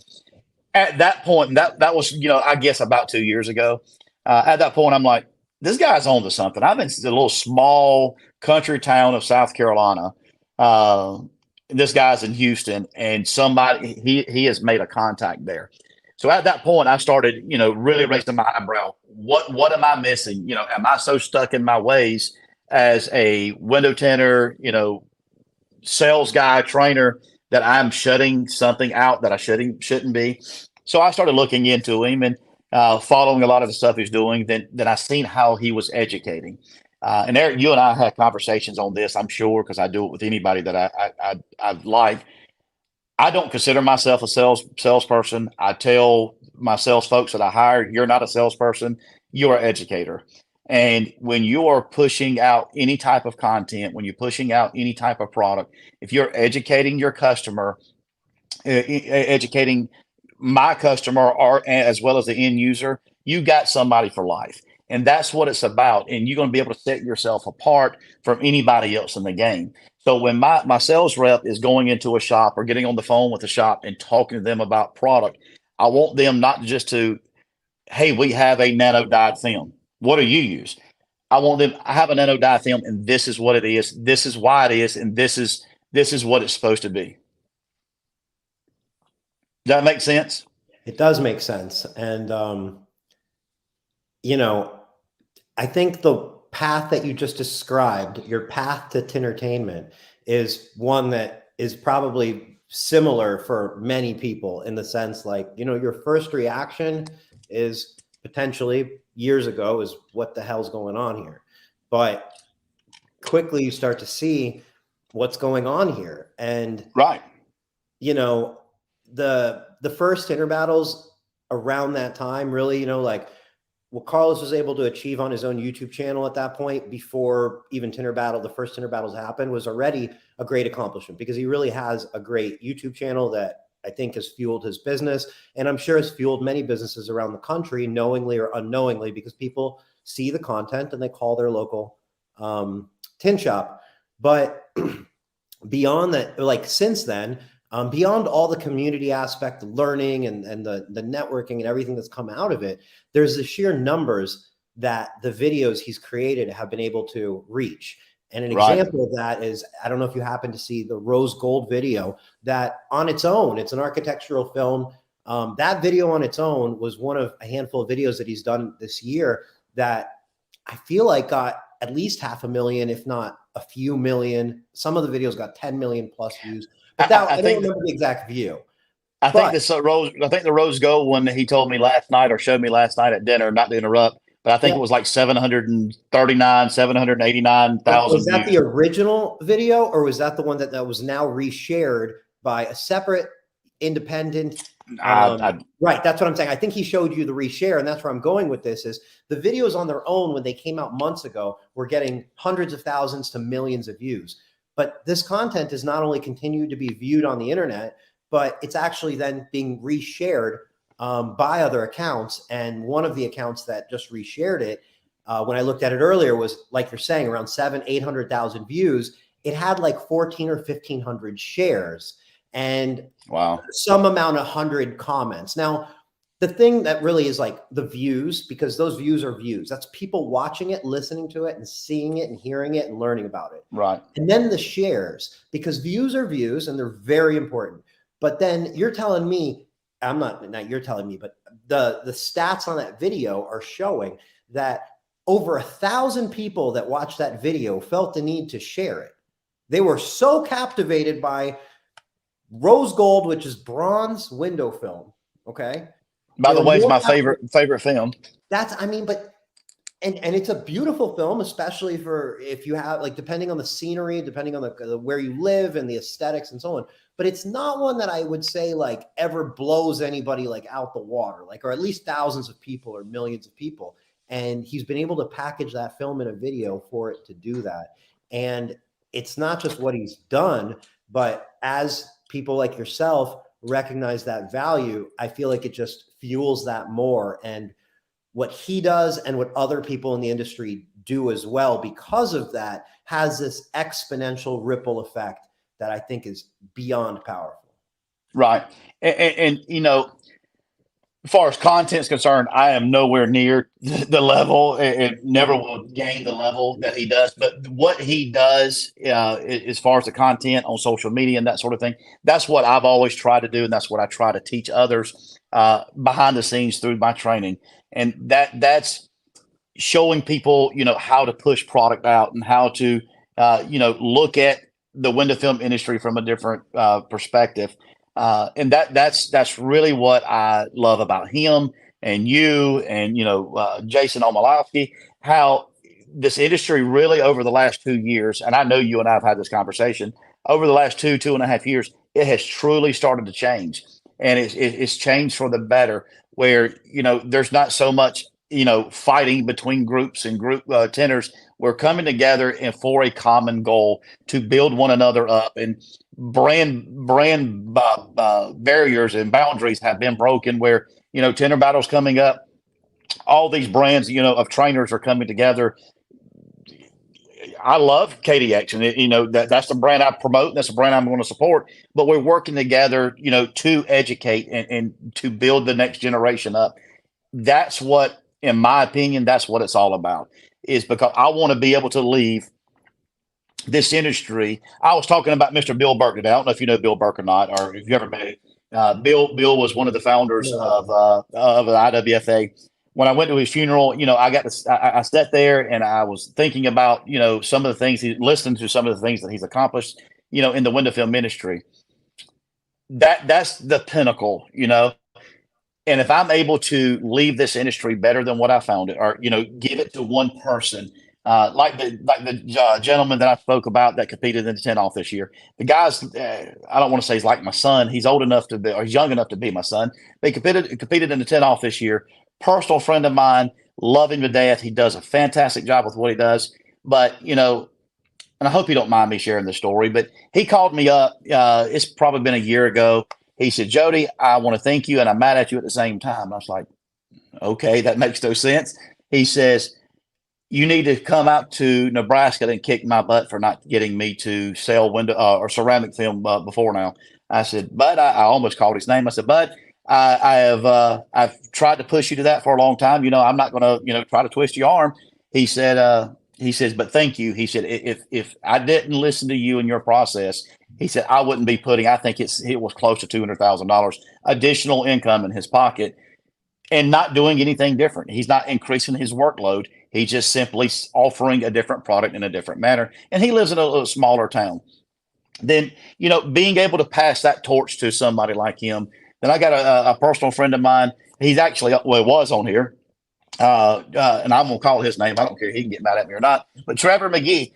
At that point, that was, I guess about 2 years ago. At that point, I'm like, this guy's on to something. I'm in a little small country town of South Carolina. This guy's in Houston, and he has made a contact there. So at that point, I started, really raising my eyebrow. What am I missing? Am I so stuck in my ways as a window tinter, sales guy, trainer, that I'm shutting something out that I shouldn't be? So I started looking into him and following a lot of the stuff he's doing. Then I seen how he was educating. And Eric, you and I had conversations on this, I'm sure, because I do it with anybody that I like. I don't consider myself a salesperson. I tell my sales folks that I hire, you're not a salesperson, you're an educator. And when you are pushing out any type of content, when you're pushing out any type of product, if you're educating your customer, educating my customer, or as well as the end user, you got somebody for life. And that's what it's about. And you're going to be able to set yourself apart from anybody else in the game. So when my sales rep is going into a shop or getting on the phone with the shop and talking to them about product, I want them not just to, hey, we have a nano dyed film. What do you use? I want them, I have a nano dye film, and this is what it is. This is why it is. And this is what it's supposed to be. Does that make sense? It does make sense. And, I think the path that you just described, your path to tintertainment, is one that is probably similar for many people, in the sense, like, your first reaction is potentially years ago is, what the hell's going on here? But quickly you start to see what's going on here. And right, the first Tinner Battles around that time, really, like what Carlos was able to achieve on his own YouTube channel at that point, before even the first Tinner Battles happened, was already a great accomplishment, because he really has a great YouTube channel that I think has fueled his business, and I'm sure has fueled many businesses around the country, knowingly or unknowingly, because people see the content and they call their local tint shop. But beyond that, like since then, Beyond all the community aspect, the learning and the networking and everything that's come out of it, there's the sheer numbers that the videos he's created have been able to reach. And an Right. example of that is, I don't know if you happen to see the rose gold video that on its own, it's an architectural film. That video on its own was one of a handful of videos that he's done this year that I feel like got at least 500,000, if not a few million. Some of the videos got 10 million plus views, but that I don't remember the exact view. I think the rose gold one that he told me last night or showed me last night at dinner, not to interrupt, but I think it was like 789,000 Was that views. the original video, or was that the one that was now reshared by a separate independent? Right, that's what I'm saying. I think he showed you the reshare, and that's where I'm going with this. Is the videos on their own, when they came out months ago, were getting hundreds of thousands to millions of views. But this content is not only continued to be viewed on the internet, but it's actually then being reshared by other accounts. And one of the accounts that just reshared it, when I looked at it earlier, was, like you're saying, around 700,000-800,000 views. It had like 1,400 or 1,500 shares and some amount of 100 comments. Now, the thing that really is like the views, because those views are views. That's people watching it, listening to it, and seeing it, and hearing it, and learning about it. Right. And then the shares, because views are views, and they're very important. But then you're telling me, not you're telling me, but the stats on that video are showing that over 1,000 people that watched that video felt the need to share it. They were so captivated by rose gold, which is bronze window film. Okay. By the way, it's my favorite film. And it's a beautiful film, especially for if you have, like, depending on the scenery, depending on the where you live and the aesthetics and so on. But it's not one that I would say like ever blows anybody like out the water, like, or at least thousands of people or millions of people. And he's been able to package that film in a video for it to do that. And it's not just what he's done, but as people like yourself recognize that value, I feel like it just fuels that more. And what he does and what other people in the industry do as well, because of that, has this exponential ripple effect that I think is beyond powerful. Right. And you know, as far as content's concerned, I am nowhere near the level. It never will gain the level that he does. But what he does, as far as the content on social media and that sort of thing, that's what I've always tried to do, and that's what I try to teach others behind the scenes through my training. And that's showing people, you know, how to push product out and how to, look at the window film industry from a different perspective. And that's really what I love about him and you and, Jason Omalowski, how this industry really over the last 2 years, and I know you and I have had this conversation, over the last 2.5 years, it has truly started to change. And it's changed for the better, where, there's not so much, fighting between groups and group tinters. We're coming together and for a common goal to build one another up, and brand barriers and boundaries have been broken, where, tinter battles coming up, all these brands, of trainers are coming together. I love KDX, and that's the brand I promote, and that's the brand I'm going to support. But we're working together, to educate and to build the next generation up. That's what, in my opinion, that's what it's all about. Is because I want to be able to leave this industry. I was talking about Mr. Bill Burke today. I don't know if you know Bill Burke or not, or if you ever met him. Bill was one of the founders of the IWFA. When I went to his funeral, I sat there and I was thinking about, some of the things listened to some of the things that he's accomplished, in the window film industry. That's the pinnacle, And if I'm able to leave this industry better than what I found it, or, give it to one person, like the gentleman that I spoke about that competed in the tint off this year. The guy's, I don't want to say he's like my son. He's old enough to be, or he's young enough to be my son. They competed in the tint off this year. Personal friend of mine, love him to death. He does a fantastic job with what he does. But, and I hope you don't mind me sharing the story, but he called me up. It's probably been a year ago. He said, Jody, I want to thank you, and I'm mad at you at the same time. I was like, okay, that makes no sense. He says, you need to come out to Nebraska and kick my butt for not getting me to sell window or ceramic film before now. I said, Bud, I almost called his name. I said, Bud, I've tried to push you to that for a long time. I'm not going to, try to twist your arm. He said, he says, but thank you. He said, if I didn't listen to you and your process, he said, I wouldn't be putting, I think it was close to $200,000 additional income in his pocket and not doing anything different. He's not increasing his workload. He's just simply offering a different product in a different manner. And he lives in a little smaller town. Then, being able to pass that torch to somebody like him. Then I got a personal friend of mine. He's actually, well, was on here. And I'm going to call his name. I don't care. He can get mad at me or not. But Trevor McGee.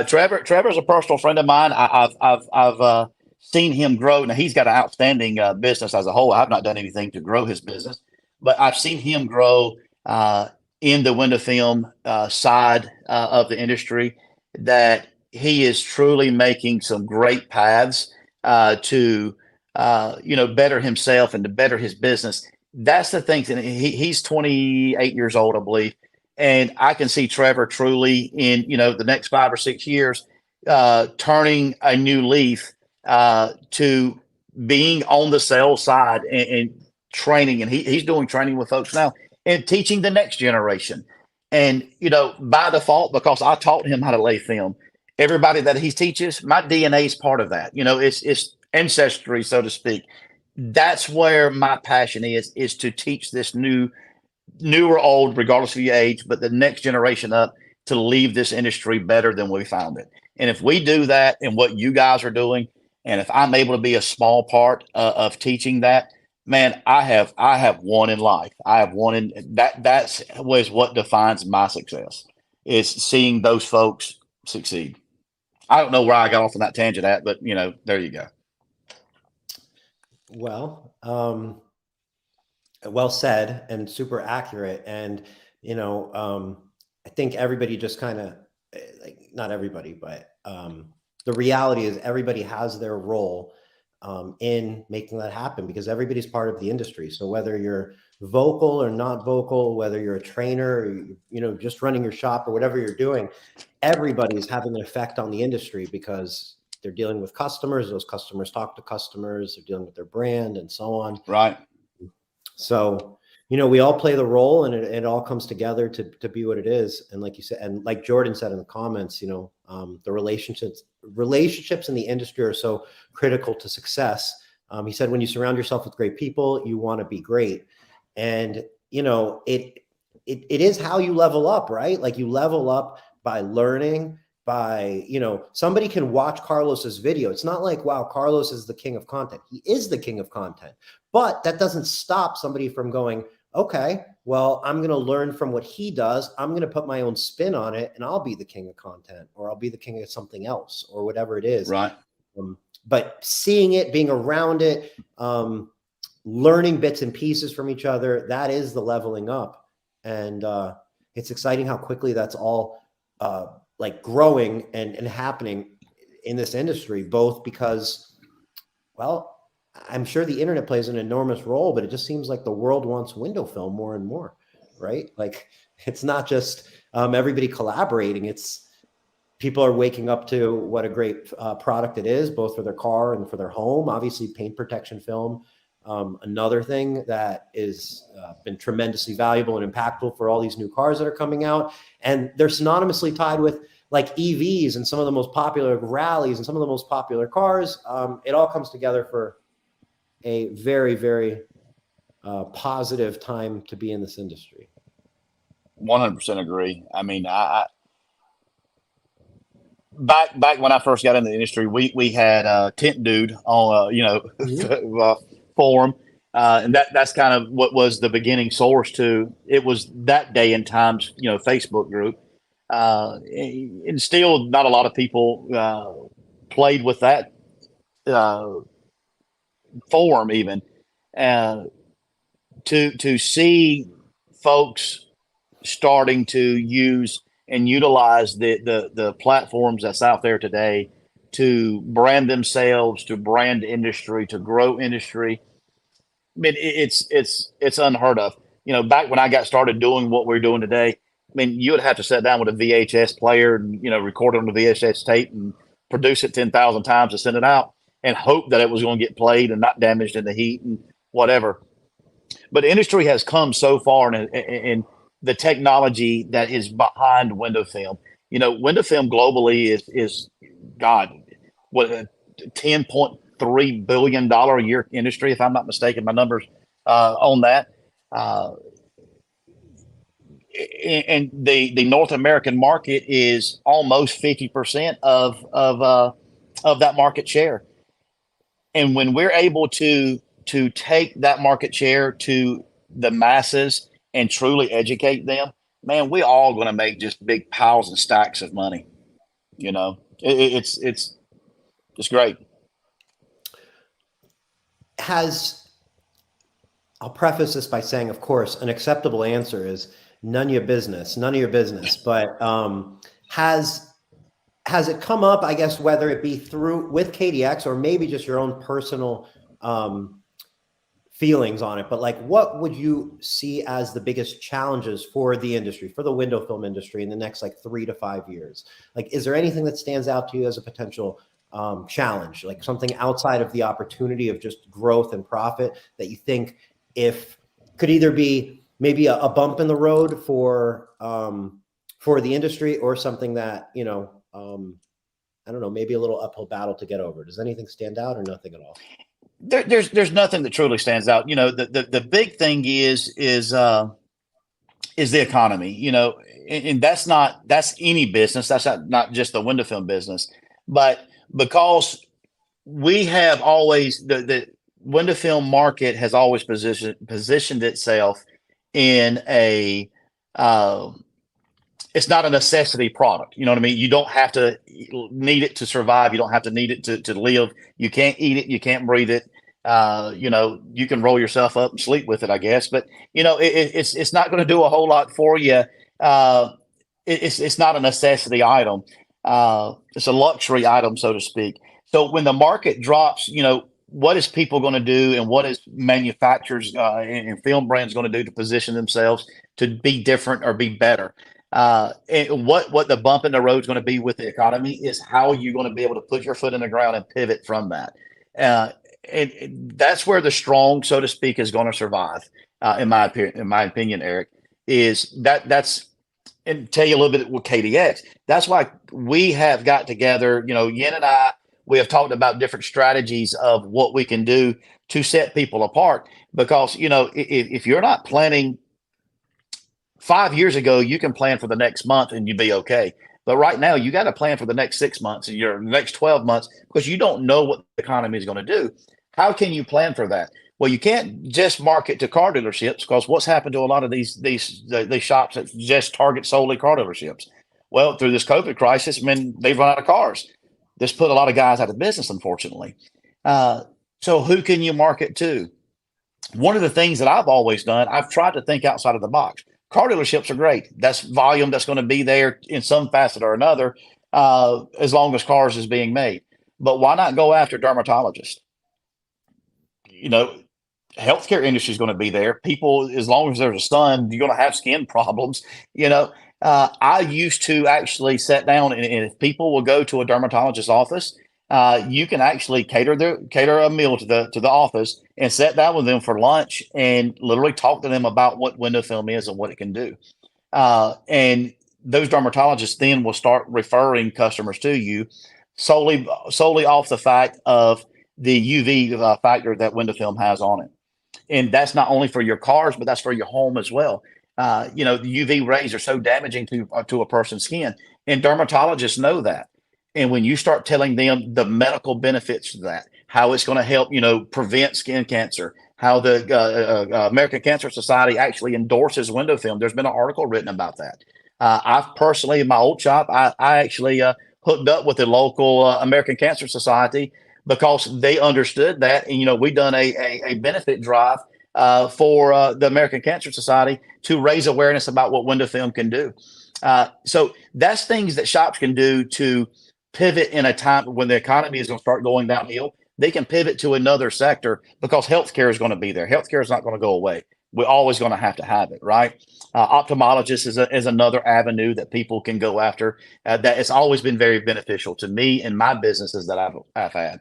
Trevor's a personal friend of mine. I've seen him grow. Now, he's got an outstanding business as a whole. I've not done anything to grow his business, but I've seen him grow in the window film side of the industry, that he is truly making some great paths to better himself and to better his business. That's the thing. And he's 28 years old, I believe. And I can see Trevor truly in, the next 5 or 6 years, turning a new leaf to being on the sales side and training. And he's doing training with folks now and teaching the next generation. And, by default, because I taught him how to lay film, everybody that he teaches, my DNA is part of that. It's ancestry, so to speak. That's where my passion is to teach this new or old, regardless of your age, but the next generation up to leave this industry better than we found it. And if we do that and what you guys are doing, and if I'm able to be a small part of teaching that, man, I have won in life. I have won in that. That's was what defines my success, is seeing those folks succeed. I don't know where I got off on that tangent at, but there you go. Well, well said and super accurate. And, I think everybody just kind of, like, not everybody, but the reality is everybody has their role in making that happen, because everybody's part of the industry. So whether you're vocal or not vocal, whether you're a trainer, or, just running your shop or whatever you're doing, everybody's having an effect on the industry, because they're dealing with customers. Those customers talk to customers. They're dealing with their brand and so on. Right. So, we all play the role, and it all comes together to be what it is. And like you said, and like Jordan said in the comments, the relationships in the industry are so critical to success. He said, when you surround yourself with great people, you want to be great. And, it is how you level up, right? Like, you level up by learning, by, somebody can watch Carlos's video. It's not like, wow, Carlos is the king of content. He is the king of content, but that doesn't stop somebody from going, okay, well, I'm going to learn from what he does. I'm going to put my own spin on it, and I'll be the king of content, or I'll be the king of something else, or whatever it is. Right. But seeing it, being around it, learning bits and pieces from each other, that is the leveling up. And it's exciting how quickly that's all like growing and happening in this industry, both because, well, I'm sure the internet plays an enormous role, but it just seems like the world wants window film more and more, right? Like, it's not just everybody collaborating. It's people are waking up to what a great product it is, both for their car and for their home. Obviously, paint protection film. Another thing that is been tremendously valuable and impactful for all these new cars that are coming out. And they're synonymously tied with, like, EVs and some of the most popular rallies and some of the most popular cars. It all comes together for a very, very positive time to be in this industry. 100% agree. I mean, I back when I first got in the industry, we had Tint Dude on forum, and that's kind of what was the beginning source to it. Was that day and times Facebook group, and still not a lot of people played with that forum even, to see folks starting to use and utilize the platforms that's out there today to brand themselves, to brand industry, to grow industry. I mean, it's unheard of. Back when I got started doing what we're doing today, I mean, you would have to sit down with a VHS player and record it on the VHS tape and produce it 10,000 times to send it out. and hope that it was going to get played and not damaged in the heat and whatever. But the industry has come so far in the technology that is behind window film. Window film globally is God, what, a $10.3 billion a year industry, if I'm not mistaken, my numbers on that. And the North American market is almost 50% of that market share. And when we're able to take that market share to the masses and truly educate them, man, we all going to make just big piles and stacks of money. It's great. I'll preface this by saying, of course, an acceptable answer is none of your business. But has it come up, I guess, whether it be with KDX or maybe just your own personal feelings on it, but like, what would you see as the biggest challenges for the industry, for the window film industry in the next 3 to 5 years? Like, is there anything that stands out to you as a potential challenge, like something outside of the opportunity of just growth and profit that you think could either be maybe a bump in the road for the industry, or something that, I don't know, maybe a little uphill battle to get over? Does anything stand out, or nothing at all? There's nothing that truly stands out. The big thing is the economy, and that's any business. That's not just the window film business, but because we have always, the window film market has always positioned itself in it's not a necessity product. You know what I mean? You don't have to need it to survive. You don't have to need it to live. You can't eat it. You can't breathe it. You can roll yourself up and sleep with it, I guess. But, it's not going to do a whole lot for you. It's not a necessity item. It's a luxury item, so to speak. So when the market drops, what is people going to do, and what is manufacturers and film brands going to do to position themselves to be different or be better? And what the bump in the road is going to be with the economy is how you're going to be able to put your foot in the ground and pivot from that. And that's where the strong, so to speak, is going to survive. In my opinion, Eric, and tell you a little bit with KDX. That's why we have got together, Yen and I, we have talked about different strategies of what we can do to set people apart, because, if you're not planning 5 years ago, you can plan for the next month and you'd be okay. But right now, you got to plan for the next 6 months and your next 12 months, because you don't know what the economy is going to do. How can you plan for that? Well, you can't just market to car dealerships, because what's happened to a lot of these shops that just target solely car dealerships? Well, through this COVID crisis, they've run out of cars. This put a lot of guys out of business, unfortunately. So who can you market to? One of the things that I've always done, I've tried to think outside of the box. Car dealerships are great. That's volume that's going to be there in some facet or another, as long as cars is being made. But why not go after dermatologists? Healthcare industry is going to be there. People, as long as there's a sun, you're going to have skin problems. I used to actually sit down, and if people will go to a dermatologist's office, you can actually cater a meal to the office and sit down with them for lunch and literally talk to them about what window film is and what it can do. And those dermatologists then will start referring customers to you solely off the fact of the UV factor that window film has on it. And that's not only for your cars, but that's for your home as well. The UV rays are so damaging to a person's skin, and dermatologists know that. And when you start telling them the medical benefits of that, how it's going to help, prevent skin cancer, how the American Cancer Society actually endorses window film. There's been an article written about that. I've personally, in my old shop, I actually hooked up with the local American Cancer Society, because they understood that. And, we've done a benefit drive for the American Cancer Society to raise awareness about what window film can do. So that's things that shops can do to pivot in a time when the economy is going to start going downhill. They can pivot to another sector, because healthcare is going to be there. Healthcare is not going to go away. We're always going to have it, right? Ophthalmologist is another avenue that people can go after. That has always been very beneficial to me and my businesses that I've had.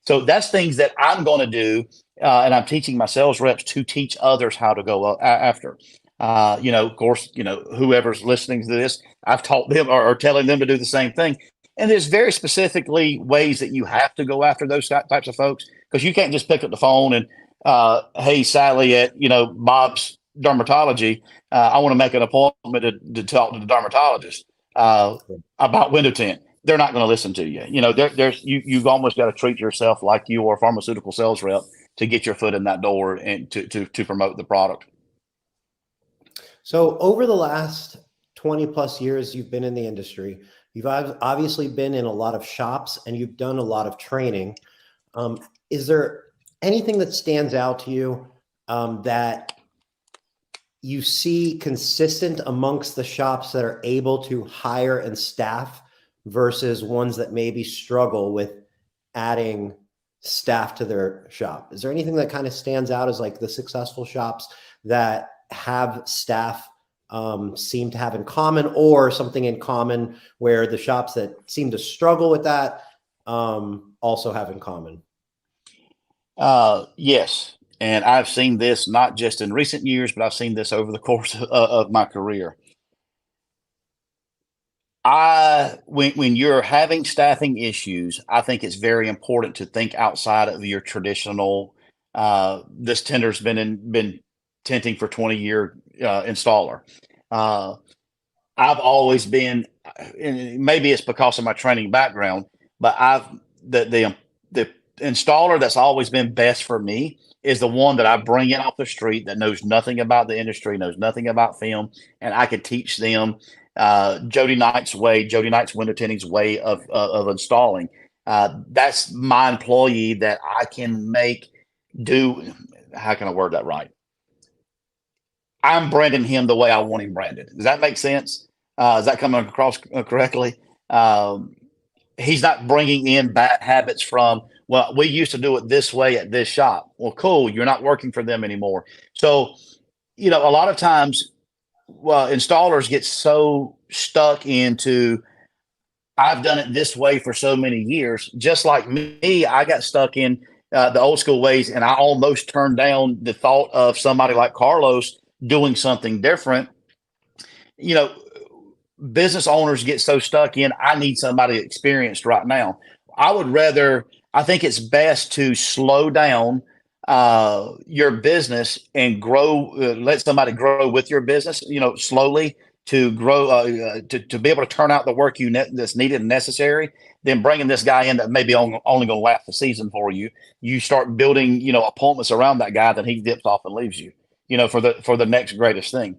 So that's things that I'm going to do. And I'm teaching my sales reps to teach others how to go after. Of course, whoever's listening to this, I've taught them or telling them to do the same thing. And there's very specifically ways that you have to go after those types of folks, because you can't just pick up the phone and, hey, Sally at, Bob's Dermatology, I want to make an appointment to talk to the dermatologist about window tint. They're not going to listen to you. You've almost got to treat yourself like you are a pharmaceutical sales rep to get your foot in that door and to promote the product. So over the last 20 plus years you've been in the industry, you've obviously been in a lot of shops and you've done a lot of training. Is there anything that stands out to you that you see consistent amongst the shops that are able to hire and staff versus ones that maybe struggle with adding staff to their shop? Is there anything that kind of stands out as like the successful shops that have staff seem to have in common, or something in common where the shops that seem to struggle with that also have in common? Yes. And I've seen this not just in recent years, but I've seen this over the course of my career. When you're having staffing issues, I think it's very important to think outside of your traditional, this tinder's been tinting for 20-year installer. I've always been, and maybe it's because of my training background, but the installer that's always been best for me is the one that I bring in off the street that knows nothing about the industry, knows nothing about film, and I could teach them Jody Knight's window tinting's way of installing. That's my employee that I can make do. How can I word that right? I'm branding him the way I want him branded. Does that make sense? Is that coming across correctly? He's not bringing in bad habits from, well, we used to do it this way at this shop. Well, cool. You're not working for them anymore. So, a lot of times, installers get so stuck into, I've done it this way for so many years. Just like me, I got stuck in the old school ways, and I almost turned down the thought of somebody like Carlos doing something different. Business owners get so stuck in, I need somebody experienced right now. I think it's best to slow down your business and grow, let somebody grow with your business, slowly to grow, to be able to turn out the work that's needed and necessary. Then bringing this guy in that maybe only going to last the season for you. You start building, appointments around that guy, then he dips off and leaves you, for the next greatest thing.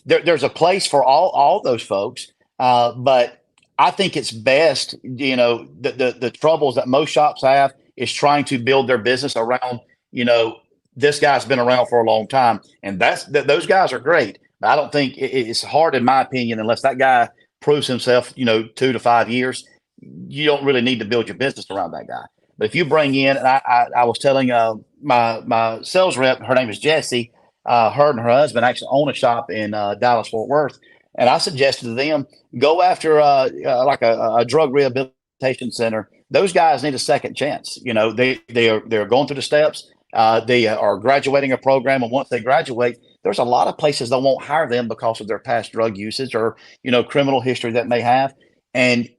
There's a place for all those folks, but I think it's best, the troubles that most shops have is trying to build their business around, this guy's been around for a long time, and those guys are great. But I don't think it's hard, in my opinion, unless that guy proves himself, 2 to 5 years, you don't really need to build your business around that guy. But if you bring in, and I was telling my sales rep, her name is Jessie. Her and her husband actually own a shop in Dallas, Fort Worth. And I suggested to them, go after like a drug rehabilitation center. Those guys need a second chance. They're going through the steps. They are graduating a program. And once they graduate, there's a lot of places that won't hire them because of their past drug usage or, criminal history that they have. And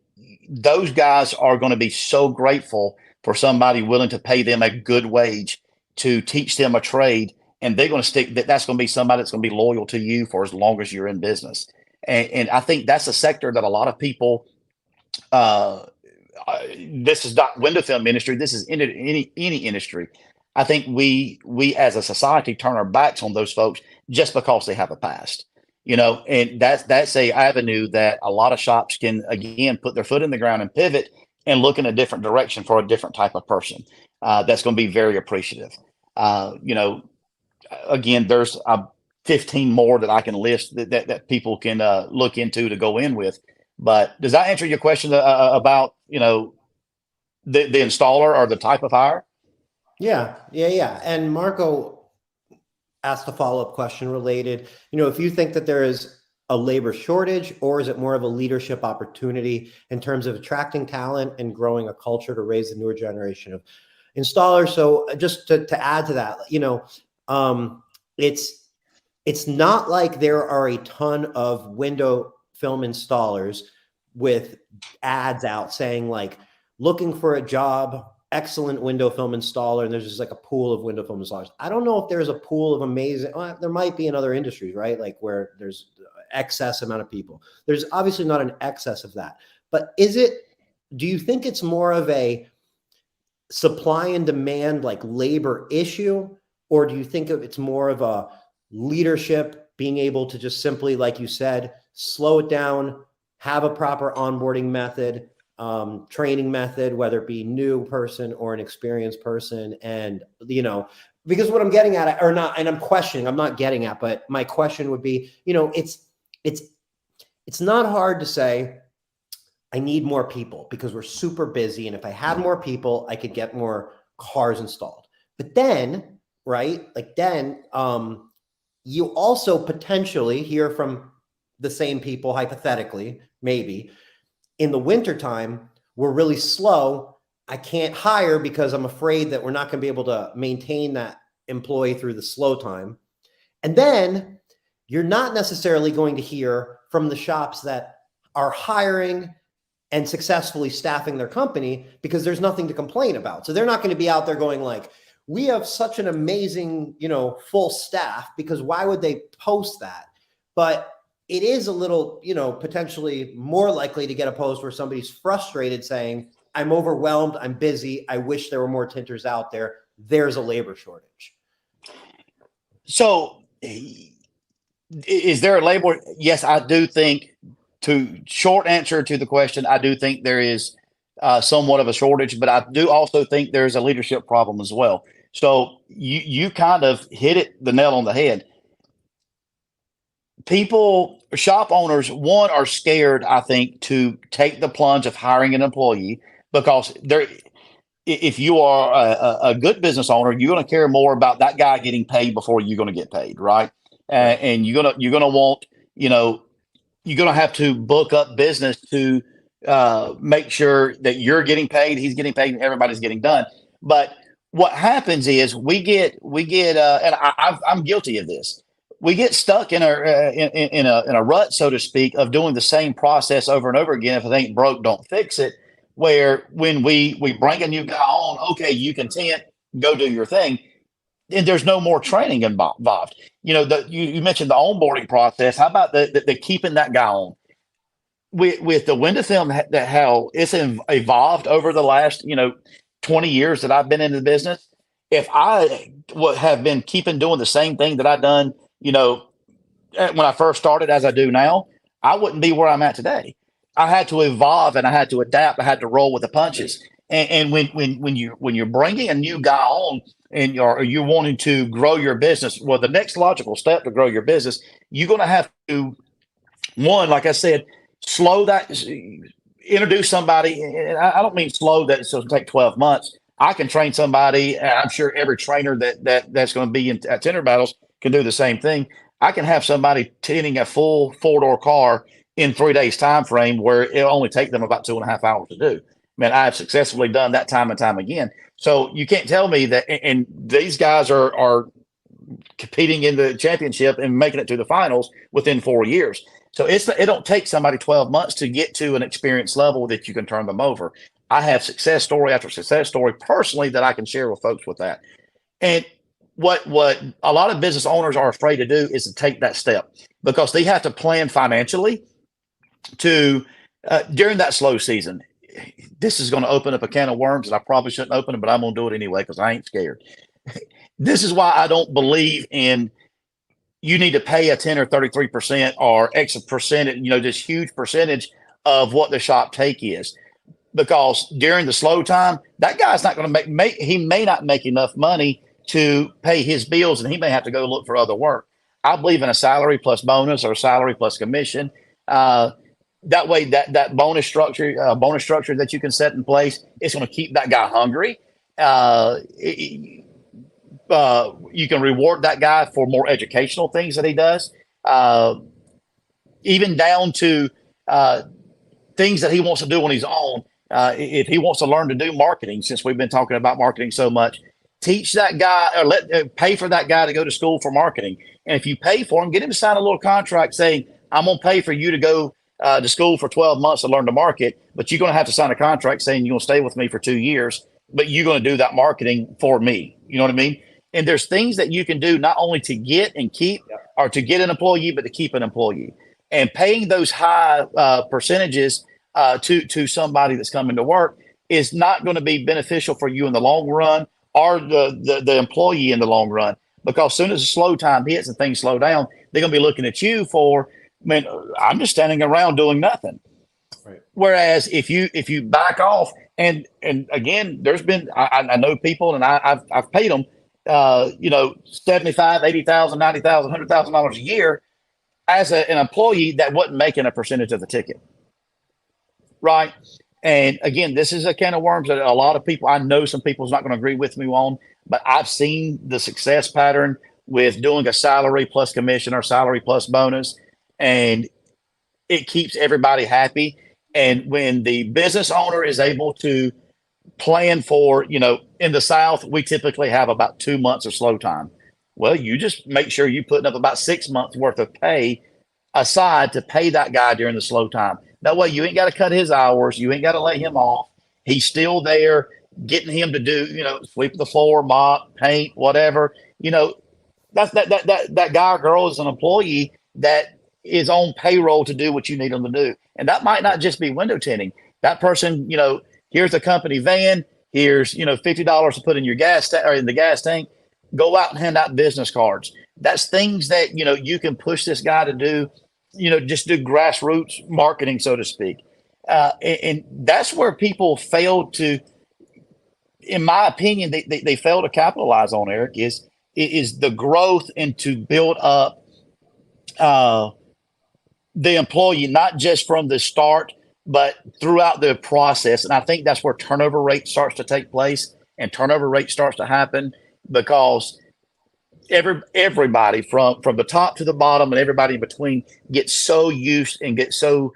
those guys are going to be so grateful for somebody willing to pay them a good wage to teach them a trade. And they're going to stick, that's going to be somebody that's going to be loyal to you for as long as you're in business. And I think that's a sector that a lot of people, this is not window film industry, this is any industry. I think we as a society turn our backs on those folks just because they have a past, and that's a avenue that a lot of shops can, again, put their foot in the ground and pivot and look in a different direction for a different type of person. That's going to be very appreciative. Again, there's 15 more that I can list that people can look into to go in with. But does that answer your question about, the installer or the type of hire? Yeah. And Marco asked a follow-up question related, if you think that there is a labor shortage, or is it more of a leadership opportunity in terms of attracting talent and growing a culture to raise the newer generation of installers? So just to add to that, it's not like there are a ton of window film installers with ads out saying like looking for a job, excellent window film installer, and there's just like a pool of window film installers. I don't know if there's a pool of amazing, well, there might be in other industries, right? Like where there's excess amount of people. There's obviously not an excess of that, but do you think it's more of a supply and demand, like labor issue? Or do you think it's more of a leadership being able to just simply, like you said, slow it down, have a proper onboarding method, training method, whether it be new person or an experienced person? And, because what I'm getting at, or not, and I'm questioning, I'm not getting at, but my question would be, it's not hard to say, I need more people because we're super busy. And if I had more people, I could get more cars installed. But then, right, you also potentially hear from the same people, hypothetically, maybe in the wintertime, we're really slow. I can't hire because I'm afraid that we're not going to be able to maintain that employee through the slow time. And then you're not necessarily going to hear from the shops that are hiring and successfully staffing their company because there's nothing to complain about. So they're not going to be out there going like, we have such an amazing, full staff, because why would they post that? But it is a little, potentially more likely to get a post where somebody's frustrated saying, I'm overwhelmed, I'm busy, I wish there were more tinters out there. There's a labor shortage. So is there a labor? Yes, I do think, to short answer to the question, I do think there is somewhat of a shortage, but I do also think there's a leadership problem as well. So you kind of hit the nail on the head. Shop owners, one, are scared, I think, to take the plunge of hiring an employee, because if you are a good business owner, you're going to care more about that guy getting paid before you're going to get paid, right? And you're gonna want, you're going to have to book up business to make sure that you're getting paid, he's getting paid, and everybody's getting done. But what happens is we get, and I'm guilty of this. We get stuck in a rut, so to speak, of doing the same process over and over again. If it ain't broke, don't fix it. Where when we bring a new guy on, okay, you can tint, go do your thing, and there's no more training involved. You mentioned the onboarding process. How about the keeping that guy on? With the window film, that how it's evolved over the last 20 years that I've been in the business. If I would have been doing the same thing that I've done, when I first started, as I do now, I wouldn't be where I'm at today. I had to evolve and I had to adapt. I had to roll with the punches. And when you're bringing a new guy on and you're wanting to grow your business, well, the next logical step to grow your business, you're going to have to, one, like I said, slow that, introduce somebody. And I don't mean slow that it's going to take 12 months. I can train somebody, and I'm sure every trainer that's going to be at Tender Battles can do the same thing. I can have somebody tinting a full 4-door car in 3 days time frame, where it'll only take them about 2.5 hours to do. Man, I've successfully done that time and time again. So you can't tell me that, and these guys are competing in the championship and making it to the finals within 4 years. So it don't take somebody 12 months to get to an experience level that you can turn them over. I have success story after success story personally that I can share with folks with that. And what a lot of business owners are afraid to do is to take that step, because they have to plan financially to during that slow season. This is going to open up a can of worms, and I probably shouldn't open it, but I'm going to do it anyway because I ain't scared. This is why I don't believe in you need to pay a 10 or 33% or extra percentage, this huge percentage of what the shop take is. Because during the slow time, that guy's not going to he may not make enough money to pay his bills, and he may have to go look for other work. I believe in a salary plus bonus or salary plus commission. That way, that bonus structure that you can set in place, it's going to keep that guy hungry. You can reward that guy for more educational things that he does. even down to things that he wants to do on his own. If he wants to learn to do marketing, since we've been talking about marketing so much, teach that guy or pay for that guy to go to school for marketing. And if you pay for him, get him to sign a little contract saying, I'm going to pay for you to go to school for 12 months to learn to market, but you're going to have to sign a contract saying you're going to stay with me for 2 years, but you're going to do that marketing for me. You know what I mean? And there's things that you can do not only to get and keep or to get an employee, but to keep an employee. And paying those high percentages to somebody that's coming to work is not going to be beneficial for you in the long run or the employee in the long run, because as soon as the slow time hits and things slow down, they're going to be looking at you for, man, I'm just standing around doing nothing. Right. Whereas if you back off, and again, there's been, I know people, and I've paid them, $75,000, $80,000, $90,000, $100,000 a year as an employee that wasn't making a percentage of the ticket. Right. And again, this is a can of worms that a lot of people, I know some people's not going to agree with me on, but I've seen the success pattern with doing a salary plus commission or salary plus bonus, and it keeps everybody happy. And when the business owner is able to plan for, in the South, we typically have about 2 months of slow time. Well, you just make sure you're putting up about 6 months worth of pay aside to pay that guy during the slow time. That way you ain't got to cut his hours. You ain't got to lay him off. He's still there, getting him to do, sweep the floor, mop, paint, whatever. That's that guy or girl is an employee that is on payroll to do what you need them to do. And that might not just be window tinting. That person, here's a company van, here's, $50 to put in your gas or in the gas tank. Go out and hand out business cards. That's things that, you can push this guy to do, just do grassroots marketing, so to speak. And that's where people fail to, in my opinion, they fail to capitalize on, Eric, is the growth and to build up the employee, not just from the start, but throughout the process. And I think that's where turnover rate starts to take place and turnover rate starts to happen, because everybody from the top to the bottom and everybody in between gets so used and get so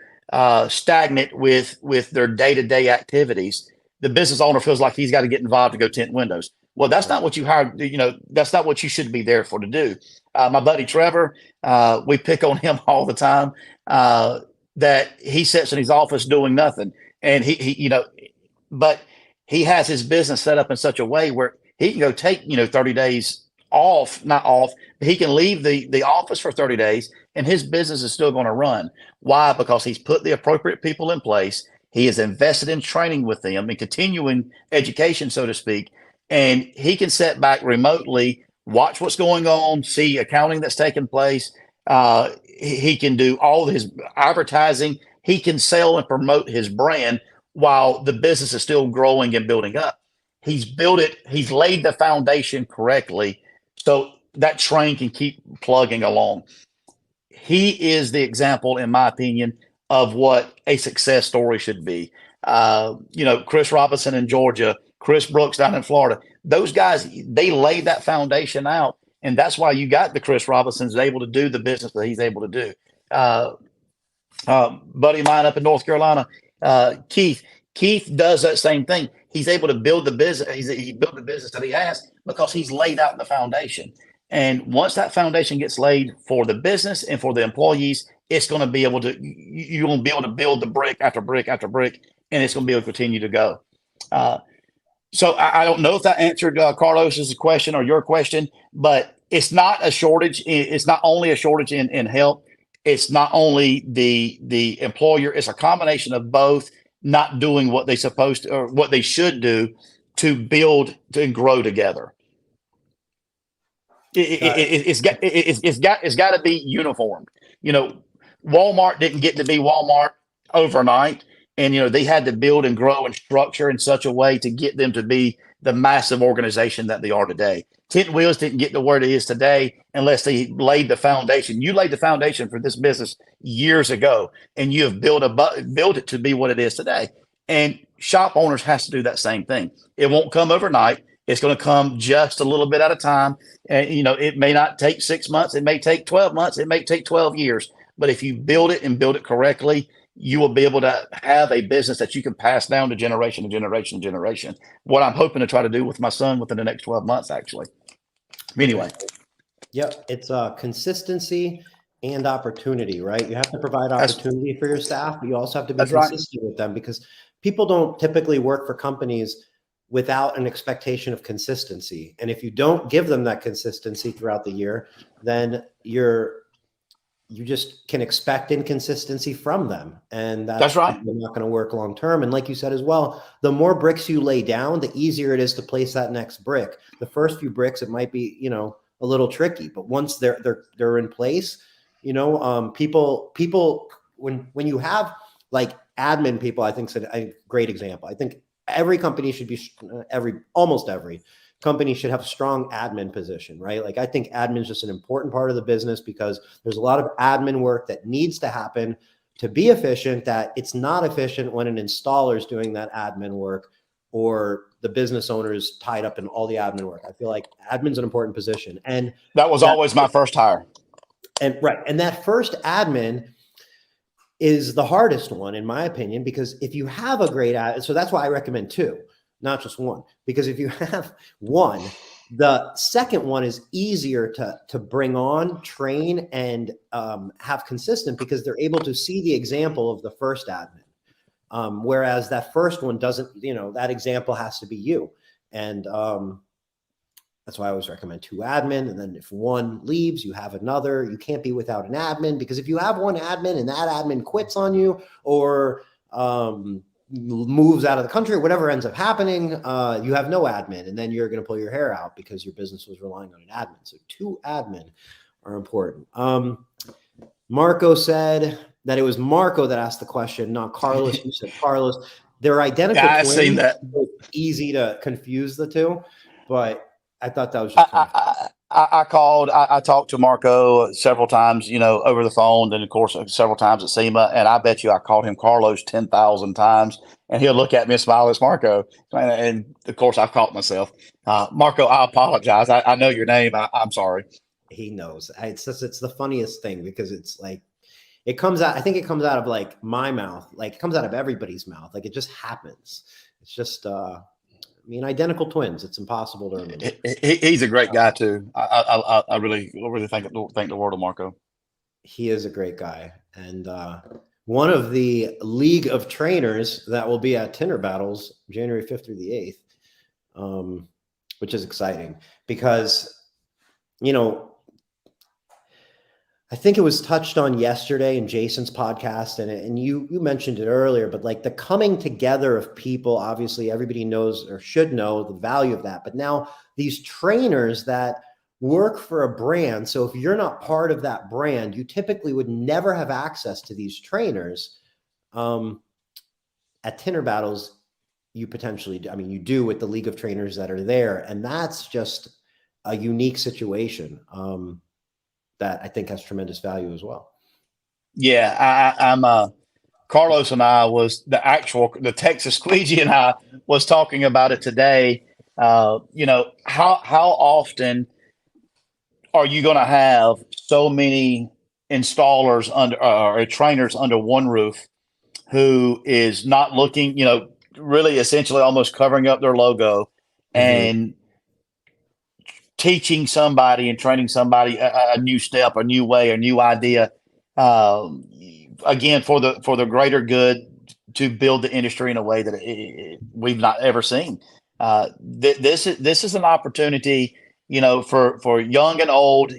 stagnant with their day-to-day activities. The business owner feels like he's got to get involved to go tint windows. Well, that's not what you hired. That's not what you should be there for to do. My buddy Trevor, we pick on him all the time, that he sits in his office doing nothing. And but he has his business set up in such a way where he can go take, 30 days off, not off, but he can leave the office for 30 days and his business is still going to run. Why? Because he's put the appropriate people in place. He is invested in training with them and continuing education, so to speak. And he can sit back remotely, watch what's going on, see accounting that's taking place. He can do all his advertising. He can sell and promote his brand while the business is still growing and building up. He's built it. He's laid the foundation correctly, so that train can keep plugging along. He is the example, in my opinion, of what a success story should be. Chris Robinson in Georgia, Chris Brooks down in Florida, those guys, they laid that foundation out. And that's why you got the Chris Robinsons able to do the business that he's able to do. Buddy of mine up in North Carolina, Keith does that same thing. He's able to build the business. He built the business that he has because he's laid out the foundation. And once that foundation gets laid for the business and for the employees, it's going to be able to, you're going to be able to build the brick after brick after brick, and it's going to be able to continue to go. So I don't know if that answered Carlos's question or your question, but it's not a shortage. It's not only a shortage in help. It's not only the employer. It's a combination of both not doing what they supposed to or what they should do to build and grow together. It's got to be uniformed. Walmart didn't get to be Walmart overnight. And, they had to build and grow and structure in such a way to get them to be the massive organization that they are today. Tint Wizdom didn't get to where it is today unless they laid the foundation. You laid the foundation for this business years ago, and you have built it to be what it is today. And shop owners has to do that same thing. It won't come overnight. It's going to come just a little bit at a time. And, it may not take 6 months. It may take 12 months. It may take 12 years. But if you build it and build it correctly, you will be able to have a business that you can pass down to generation to generation to generation. What I'm hoping to try to do with my son within the next 12 months, actually. Anyway. Yep. It's consistency and opportunity, right? You have to provide opportunity for your staff, but you also have to be consistent with them, because people don't typically work for companies without an expectation of consistency. And if you don't give them that consistency throughout the year, then you just can expect inconsistency from them. And that's right. Not going to work long term. And like you said as well, the more bricks you lay down, the easier it is to place that next brick. The first few bricks, it might be, a little tricky, but once they're in place, people when you have like admin people, I think is a great example. I think every company should be almost every company should have a strong admin position, right? Like, I think admin is just an important part of the business, because there's a lot of admin work that needs to happen to be efficient, that it's not efficient when an installer is doing that admin work, or the business owner is tied up in all the admin work. I feel like admin's an important position. And that was always my first hire. And right. And that first admin is the hardest one, in my opinion, because if you have a great admin, so that's why I recommend 2, not just 1, because if you have 1, the second one is easier to bring on, train, and have consistent, because they're able to see the example of the first admin. Whereas that first one doesn't, that example has to be you. And that's why I always recommend 2 admin. And then if 1 leaves, you have another. You can't be without an admin, because if you have 1 admin and that admin quits on you, or moves out of the country, or whatever ends up happening, you have no admin, and then you're going to pull your hair out because your business was relying on an admin. So 2 admin are important. Marco said that it was Marco that asked the question, not Carlos. You said Carlos. They're identical twins. I've seen that. It's easy to confuse the 2, but I thought that was just I called. I talked to Marco several times, over the phone, and of course several times at SEMA. And I bet you I called him Carlos 10,000 times, and he'll look at me and smile. It's Marco, and of course I've caught myself. Marco, I apologize. I know your name. I'm sorry. He knows. It's the funniest thing, because it's like, it comes out. I think it comes out of like my mouth, like it comes out of everybody's mouth. Like, it just happens. It's just, identical twins. It's impossible to remember. He's a great guy too. I really think the world of Marco. He is a great guy, and one of the league of trainers that will be at Tinder Battles January 5th through the 8th, which is exciting, because I think it was touched on yesterday in Jason's podcast, and you mentioned it earlier, but like the coming together of people, obviously everybody knows or should know the value of that. But now these trainers that work for a brand, so if you're not part of that brand, you typically would never have access to these trainers. At Tinder Battles, you potentially do. You do, with the league of trainers that are there, and that's just a unique situation. That I think has tremendous value as well. Yeah, I'm Carlos and I was the Texas Squeegee and I was talking about it today. How often are you going to have so many installers under or trainers under one roof who is not looking, really essentially almost covering up their logo and teaching somebody and training somebody a new step, a new way, a new idea, again, for the greater good, to build the industry in a way that we've not ever seen. This is an opportunity, for young and old,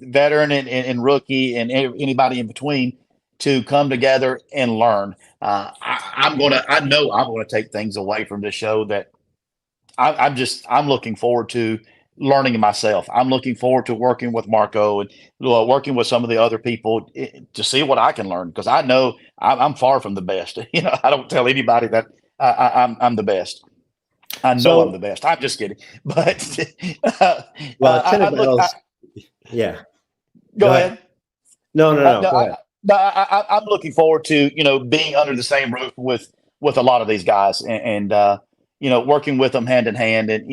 veteran and rookie and anybody in between to come together and learn. I know I'm going to take things away from this show that I'm looking forward to learning myself. I'm looking forward to working with Marco and working with some of the other people to see what I can learn, because I know I'm far from the best. I don't tell anybody that I'm the best. I know I'm the best. I'm just kidding. But yeah. Go ahead. No. Go ahead. I'm looking forward to being under the same roof with a lot of these guys and working with them hand in hand and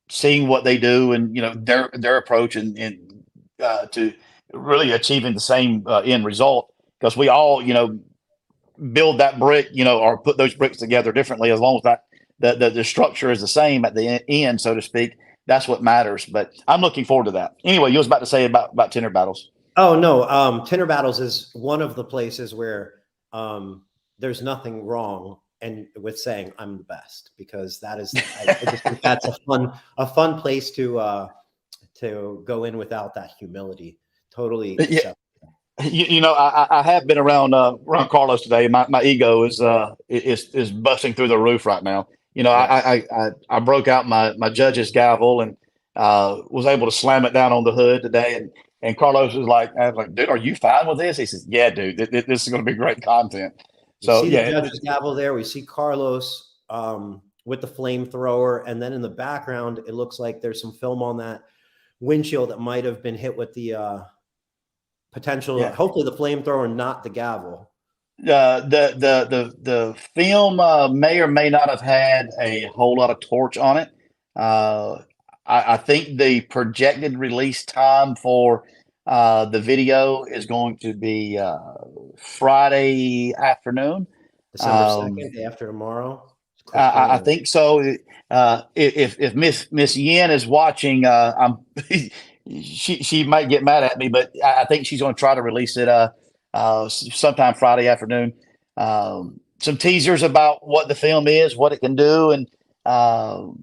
seeing what they do and their approach and to really achieving the same end result, because we all, build that brick, or put those bricks together differently, as long as the structure is the same at the end, so to speak. That's what matters. But I'm looking forward to that. Anyway, you was about to say about Tinter Battles. Oh no, Tinter Battles is one of the places where there's nothing wrong and with saying I'm the best, because that is I just think that's a fun place to go in without that humility. Totally Yeah. accept. I have been around Carlos today. My ego is busting through the roof right now. Yes. I broke out my judge's gavel and was able to slam it down on the hood today. And Carlos was like, I was like, dude, are you fine with this? He says, yeah, dude, this is going to be great content. We So see the yeah, judge's gavel there. We see Carlos with the flamethrower, and then in the background, it looks like there's some film on that windshield that might have been hit with the potential. yeah. Hopefully, the flamethrower, not the gavel. The film may or may not have had a whole lot of torch on it. I think the projected release time for the video is going to be Friday afternoon. December 2nd, day after tomorrow. I think so. If Miss Yen is watching, she might get mad at me, but I think she's going to try to release it sometime Friday afternoon. Some teasers about what the film is, what it can do, and how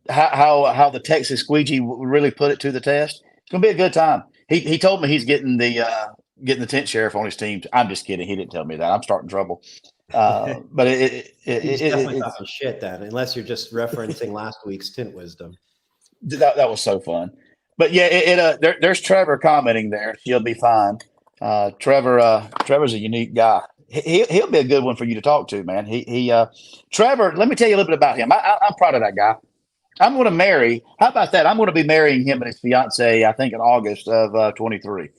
the Texas squeegee really put it to the test. It's going to be a good time. He told me he's getting the tent sheriff on his team. I'm just kidding. He didn't tell me that. I'm starting trouble. But He's definitely it's talking shit then, unless you're just referencing last week's Tint Wisdom. that was so fun. But yeah, there's Trevor commenting there. He'll be fine. Trevor's a unique guy. He'll be a good one for you to talk to, man. Trevor. Let me tell you a little bit about him. I'm proud of that guy. I'm going to marry. How about that? I'm going to be marrying him and his fiance, I think, in August of 23.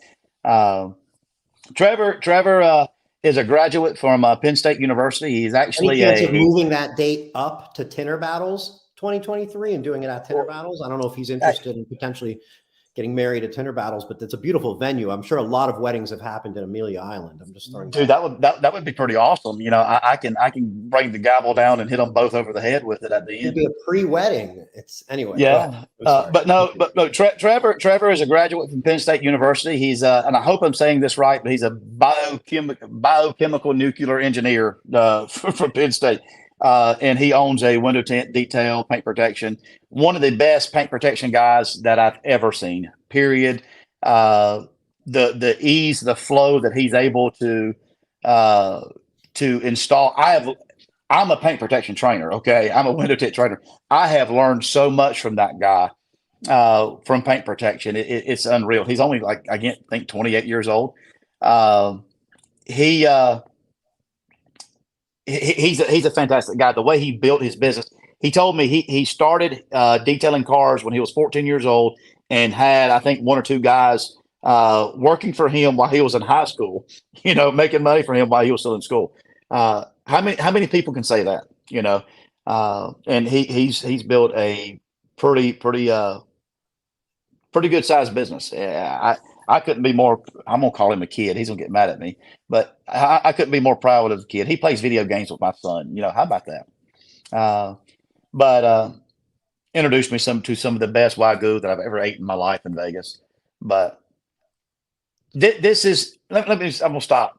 Trevor is a graduate from Penn State University. He's actually Any chance of moving that date up to Tinter Battles 2023 and doing it at Tinter Battles? I don't know if he's interested in potentially getting married at Tinter Battles, but it's a beautiful venue. I'm sure a lot of weddings have happened in Amelia Island. I'm just throwing. Dude, that would be pretty awesome. I can bring the gavel down and hit them both over the head with it at the end. It'd be a pre-wedding. It's anyway. Yeah, but no. Trevor is a graduate from Penn State University. He's and I hope I'm saying this right, but he's a biochemical nuclear engineer from Penn State. And he owns a window tint, detail, paint protection. One of the best paint protection guys that I've ever seen. Period. The ease, the flow that he's able to install. I'm a paint protection trainer. Okay, I'm a window tint trainer. I have learned so much from that guy from paint protection. It's unreal. He's only like, I think 28 years old. He's a fantastic guy. The way he built his business, he told me he started detailing cars when he was 14 years old and had, I think, one or two guys working for him while he was in high school, making money for him while he was still in school. How many people can say that, and he's built a pretty good sized business. I couldn't be more. I'm gonna call him a kid. He's gonna get mad at me, but I couldn't be more proud of the kid. He plays video games with my son. How about that? But introduced me to some of the best Wagyu that I've ever ate in my life in Vegas. But this is. I'm gonna stop.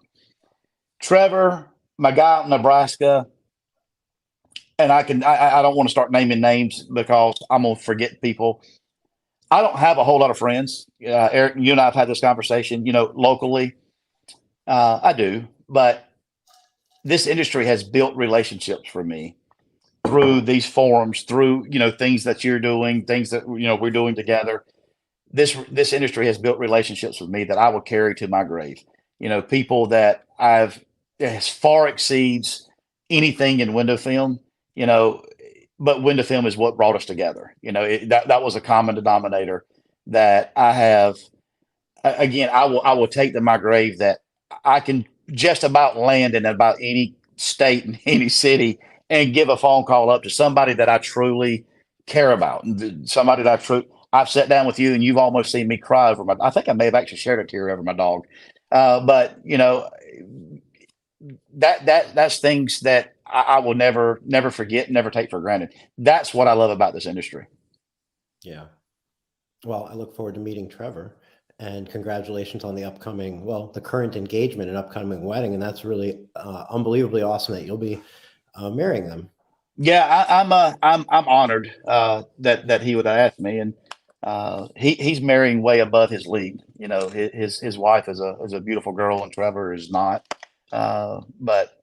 Trevor, my guy out in Nebraska, and I don't want to start naming names because I'm gonna forget people. I don't have a whole lot of friends. Eric, you and I have had this conversation, locally. I do, but this industry has built relationships for me through these forums, through, things that you're doing, things that, we're doing together. This industry has built relationships with me that I will carry to my grave. People that as far exceeds anything in window film, but window film is what brought us together. That was a common denominator that I have. Again, I will take to my grave that I can just about land in about any state and any city and give a phone call up to somebody that I truly care about, and somebody that I've sat down with you and you've almost seen me cry over I think I may have actually shared a tear over my dog. But you know, that's things that I will never forget, never take for granted. That's what I love about this industry. Yeah. Well, I look forward to meeting Trevor, and congratulations on the upcoming, well, the current engagement and upcoming wedding. And that's really unbelievably awesome that you'll be marrying them. Yeah, I'm honored that he would ask me, and he's marrying way above his league. You know, his wife is a beautiful girl, and Trevor is not. But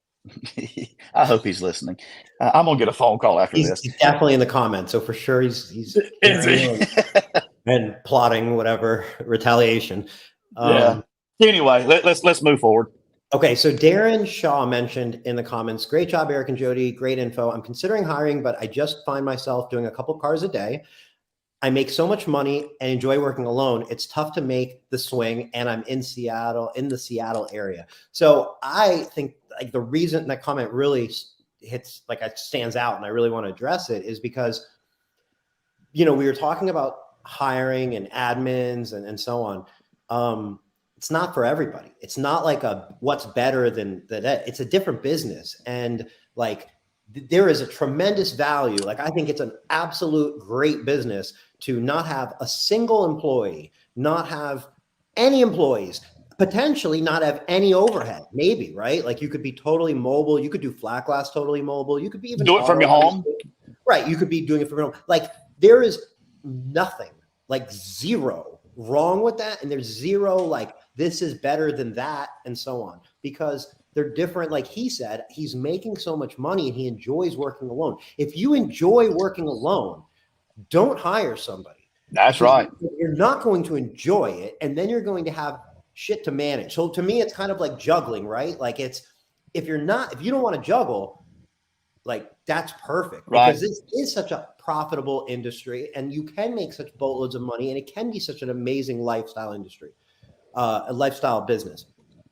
I hope he's listening. I'm gonna get a phone call after this. He's definitely in the comments, so for sure he's hearing you and plotting whatever retaliation. Yeah. Anyway, let's move forward. Okay, so Darren Shaw mentioned in the comments, great job, Eric and Jody, great info. I'm considering hiring, but I just find myself doing a couple cars a day. I make so much money and enjoy working alone. It's tough to make the swing, and I'm in Seattle, in the Seattle area. So I think like the reason that comment really hits, like it stands out, and I really want to address it, is because, you know, we were talking about hiring and admins and so on. It's not for everybody. It's not like a what's better than that. It's a different business, and like there is a tremendous value. Like I think it's an absolute great business to not have a single employee, not have any employees, potentially not have any overhead. Maybe, right? Like you could be totally mobile. You could do flat glass totally mobile. You could be even Do it from your home. Right. You could be doing it from your home. Like there is nothing, like zero wrong with that, and there's zero like this is better than that and so on, because they're different. Like he said, he's making so much money and he enjoys working alone. If you enjoy working alone, don't hire somebody. That's right. You're not going to enjoy it, and then you're going to have shit to manage. So to me, it's kind of like juggling, right? Like it's if you don't want to juggle, like that's perfect, because this is such a profitable industry and you can make such boatloads of money, and it can be such an amazing lifestyle industry, a lifestyle business.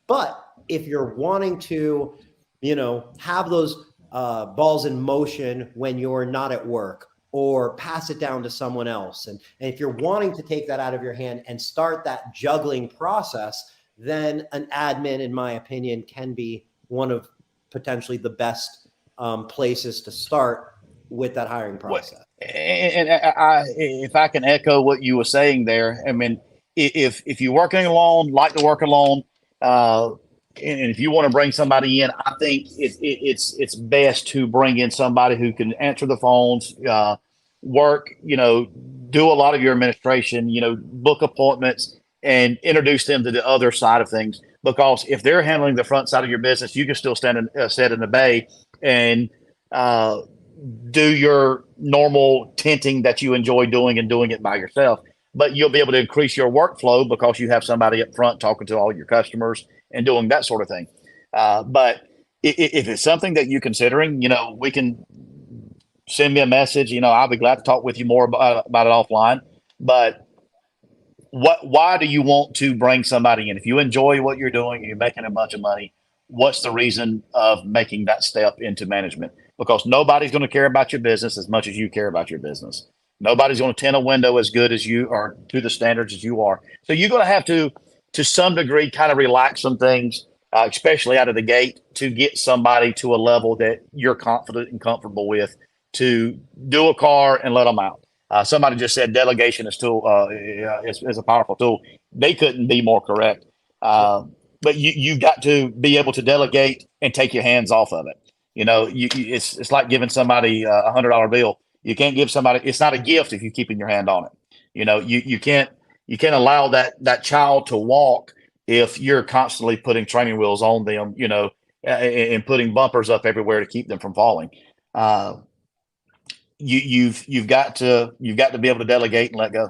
But if you're wanting to, you know, have those balls in motion when you're not at work, or pass it down to someone else, and if you're wanting to take that out of your hand and start that juggling process, then an admin, in my opinion, can be one of potentially the best places to start with that hiring process. And if I can echo what you were saying there, I mean, if you're working alone, like to work alone, and if you want to bring somebody in, I think it's best to bring in somebody who can answer the phones, work, you know, do a lot of your administration, you know, book appointments, and introduce them to the other side of things. Because if they're handling the front side of your business, you can still sit in the bay and do your normal tinting that you enjoy doing and doing it by yourself. But you'll be able to increase your workflow because you have somebody up front talking to all your customers and doing that sort of thing. But if it's something that you're considering, you know, we can send me a message. You know, I'll be glad to talk with you more about it offline. But why do you want to bring somebody in? If you enjoy what you're doing and you're making a bunch of money, what's the reason of making that step into management? Because nobody's going to care about your business as much as you care about your business. Nobody's going to tint a window as good as you are to the standards as you are. So you're going to have to some degree, kind of relax some things, especially out of the gate, to get somebody to a level that you're confident and comfortable with to do a car and let them out. Somebody just said delegation is a powerful tool. They couldn't be more correct. But you've got to be able to delegate and take your hands off of it. You know, it's like giving somebody $100 bill. You can't give somebody, it's not a gift if you're keeping your hand on it. You know, you can't allow that child to walk if you're constantly putting training wheels on them, you know, and putting bumpers up everywhere to keep them from falling. You've got to be able to delegate and let go.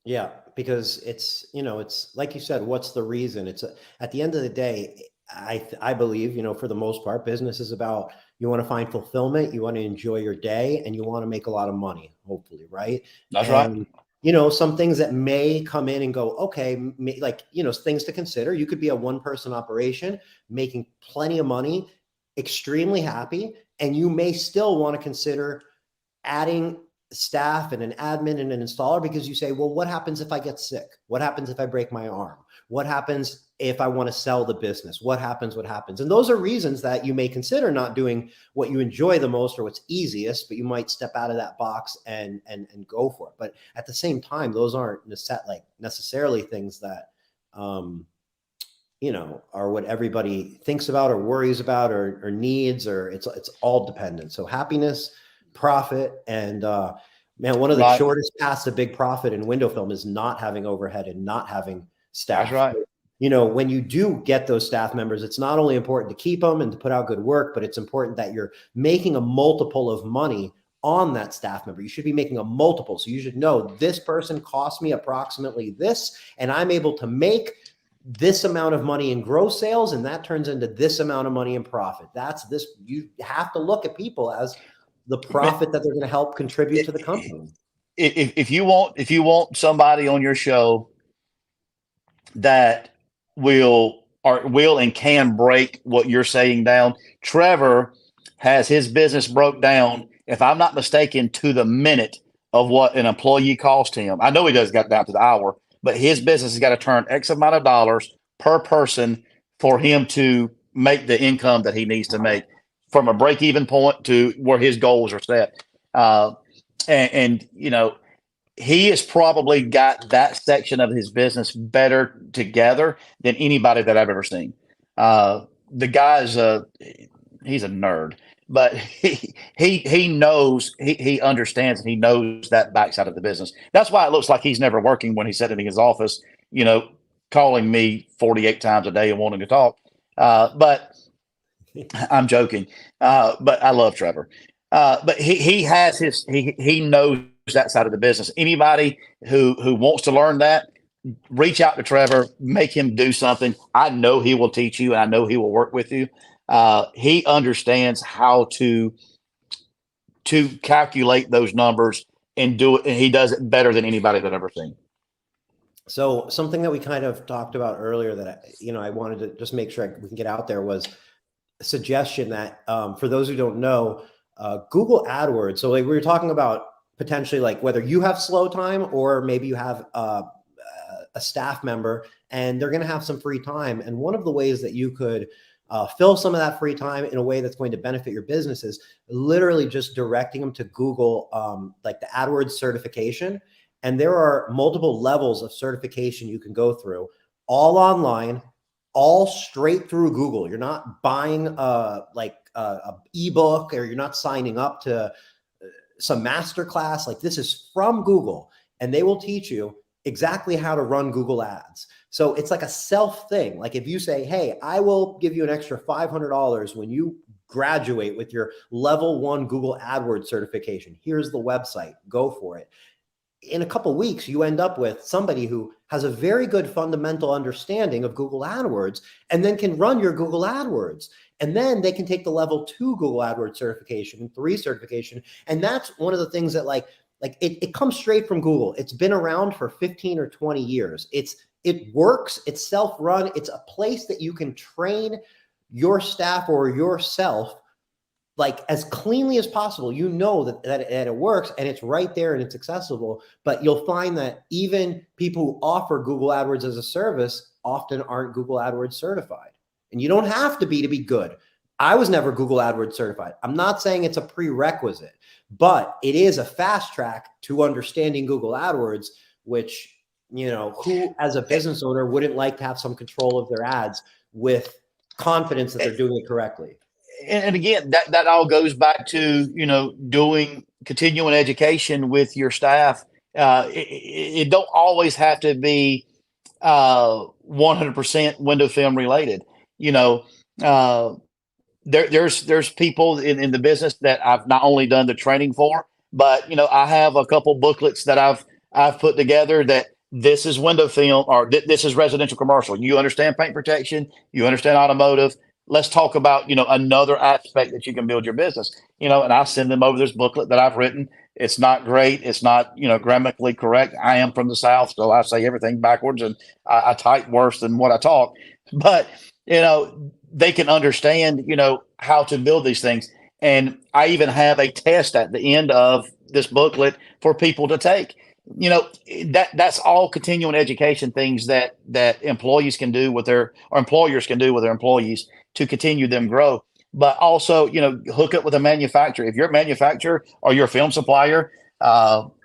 Yeah, because it's, you know, it's like you said, what's the reason? At the end of the day, I believe, you know, for the most part, business is about, you want to find fulfillment, you want to enjoy your day, and you want to make a lot of money, hopefully, right? That's right. You know, some things that may come in and go, okay, like, you know, things to consider. You could be a one-person operation making plenty of money, extremely happy, and you may still want to consider adding staff and an admin and an installer because you say, well, what happens if I get sick? What happens if I break my arm? What happens if I want to sell the business? What happens? What happens? And those are reasons that you may consider not doing what you enjoy the most or what's easiest, but you might step out of that box and go for it. But at the same time, those aren't necessarily things that, you know, are what everybody thinks about or worries about or needs, or it's all dependent. So happiness, profit, and man, one of the shortest paths to big profit in window film is not having overhead and not having staff. That's right. You know, when you do get those staff members, it's not only important to keep them and to put out good work, but it's important that you're making a multiple of money on that staff member. You should be making a multiple. So you should know this person cost me approximately this, and I'm able to make this amount of money in gross sales, and that turns into this amount of money in profit. That's this. You have to look at people as the profit that they're going to help contribute to the company. If you want somebody on your show that will and can break what you're saying down, Trevor has his business broke down, if I'm not mistaken, to the minute of what an employee cost him. I know he does got down to the hour, but his business has got to turn X amount of dollars per person for him to make the income that he needs to make, from a break-even point to where his goals are set. And you know, he has probably got that section of his business better together than anybody that I've ever seen. The guy's he's a nerd, but he knows, he understands, and he knows that backside of the business. That's why it looks like he's never working when he's sitting in his office, you know, calling me 48 times a day and wanting to talk. But I'm joking. But I love Trevor. But he has his, he knows that side of the business. Anybody who wants to learn that, reach out to Trevor, make him do something. I know he will teach you, and I know he will work with you. He understands how to calculate those numbers and do it, and he does it better than anybody that I've ever seen. So something that we kind of talked about earlier that I wanted to just make sure we can get out there was a suggestion that for those who don't know, Google AdWords. So like we were talking about potentially like whether you have slow time or maybe you have a staff member and they're going to have some free time. And one of the ways that you could fill some of that free time in a way that's going to benefit your business is literally just directing them to Google, like the AdWords certification. And there are multiple levels of certification you can go through, all online, all straight through Google. You're not buying a ebook, or you're not signing up to some masterclass. Like, this is from Google, and they will teach you exactly how to run Google ads. So it's like a self thing. Like if you say, hey, I will give you an extra $500 when you graduate with your level 1 Google AdWords certification. Here's the website, go for it. In a couple of weeks, you end up with somebody who has a very good fundamental understanding of Google AdWords and then can run your Google AdWords. And then they can take the level 2 Google AdWords certification and 3 certification. And that's one of the things that it comes straight from Google. It's been around for 15 or 20 years. It works. It's self-run. It's a place that you can train your staff or yourself like as cleanly as possible. You know that it works, and it's right there and it's accessible. But you'll find that even people who offer Google AdWords as a service often aren't Google AdWords certified. And you don't have to be good. I was never Google AdWords certified. I'm not saying it's a prerequisite, but it is a fast track to understanding Google AdWords, which, who as a business owner wouldn't like to have some control of their ads with confidence that they're doing it correctly. And again, that all goes back to, doing continuing education with your staff. It don't always have to be 100% window film related. There's people in the business that I've not only done the training for, but I have a couple booklets that I've put together that this is window film, or this is residential commercial. You understand paint protection, you understand automotive. Let's talk about, another aspect that you can build your business, and I send them over this booklet that I've written. It's not great. It's not, grammatically correct. I am from the South, so I say everything backwards, and I type worse than what I talk. But, they can understand, how to build these things. And I even have a test at the end of this booklet for people to take. That's all continuing education things that employees can do with their, or employers can do with their employees to continue them grow. But also, hook up with a manufacturer. If you're a manufacturer or your film supplier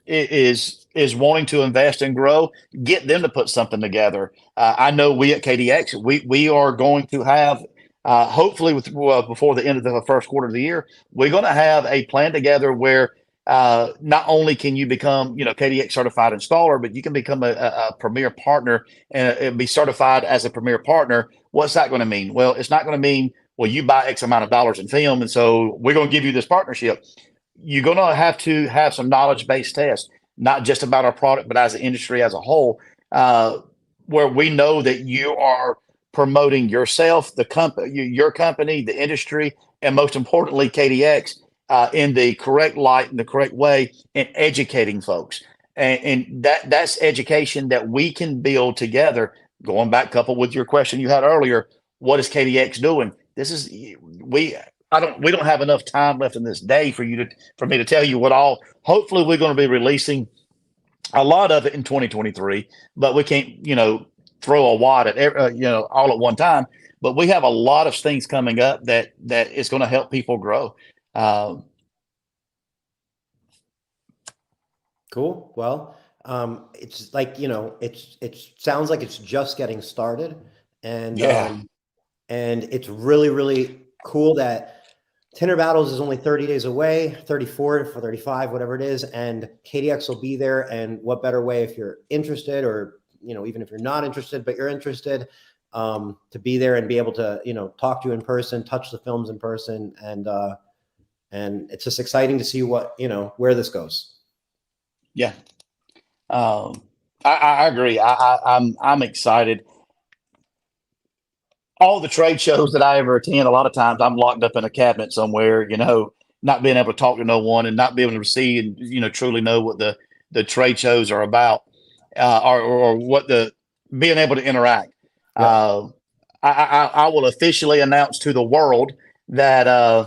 is wanting to invest and grow, get them to put something together. I know we at KDX, we are going to have, hopefully before the end of the first quarter of the year, we're going to have a plan together where not only can you become, KDX certified installer, but you can become a premier partner and be certified as a premier partner. What's that going to mean? Well, it's not going to mean, well, you buy X amount of dollars in film, and so we're going to give you this partnership. You're going to have some knowledge-based tests, not just about our product, but as an industry as a whole, where we know that you are promoting yourself, the company, your company, the industry, and most importantly, KDX, in the correct light, in the correct way, and educating folks. And that's education that we can build together. Going back, coupled with your question you had earlier, what is KDX doing? We don't have enough time left in this day for me to tell you what all. Hopefully, we're going to be releasing a lot of it in 2023, but we can't, throw a wad at all at one time. But we have a lot of things coming up that is going to help people grow. Cool. Well, it's like, it sounds like it's just getting started, and and it's really, really cool that Tinter Battles is only 30 days away, 34 for 35, whatever it is, and KDX will be there. And what better way, if you're interested, or even if you're not interested but you're interested, to be there and be able to talk to you in person, touch the films in person, and it's just exciting to see what where this goes. Yeah, I agree. I'm excited. All the trade shows that I ever attend, a lot of times I'm locked up in a cabinet somewhere, not being able to talk to no one and not being able to see and, truly know what the trade shows are about, or what being able to interact. Yeah. I will officially announce to the world that I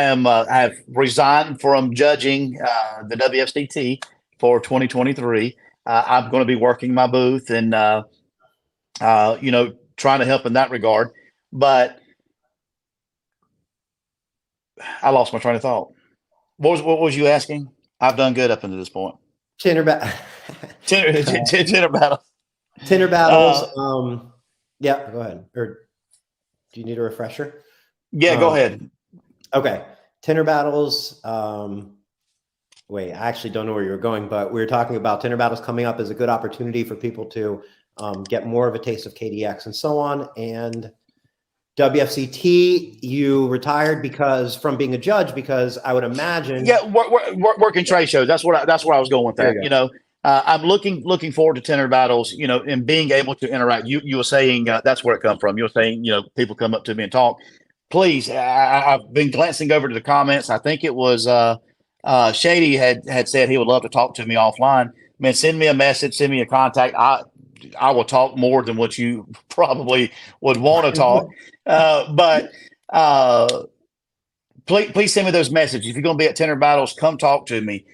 have resigned from judging the WFCT for 2023. I'm going to be working my booth and, trying to help in that regard. But I lost my train of thought. What was you asking? I've done good up until this point. Tinter battles. Tinter battles. Yeah, go ahead. Or do you need a refresher? Yeah, go ahead. Okay. Tinter battles. Wait, I actually don't know where you were going, but we were talking about Tinter battles coming up as a good opportunity for people to get more of a taste of KDX and so on. And WFCT, you retired from being a judge, because I would imagine. Yeah, working trade shows. That's where I was going with that. I'm looking forward to Tinter battles, and being able to interact. You were saying that's where it come from. You were saying, people come up to me and talk. Please, I've been glancing over to the comments. I think it was Shady had said he would love to talk to me offline. Man, send me a message, send me a contact. I will talk more than what you probably would want to talk. But please send me those messages. If you're going to be at Tinter battles, come talk to me.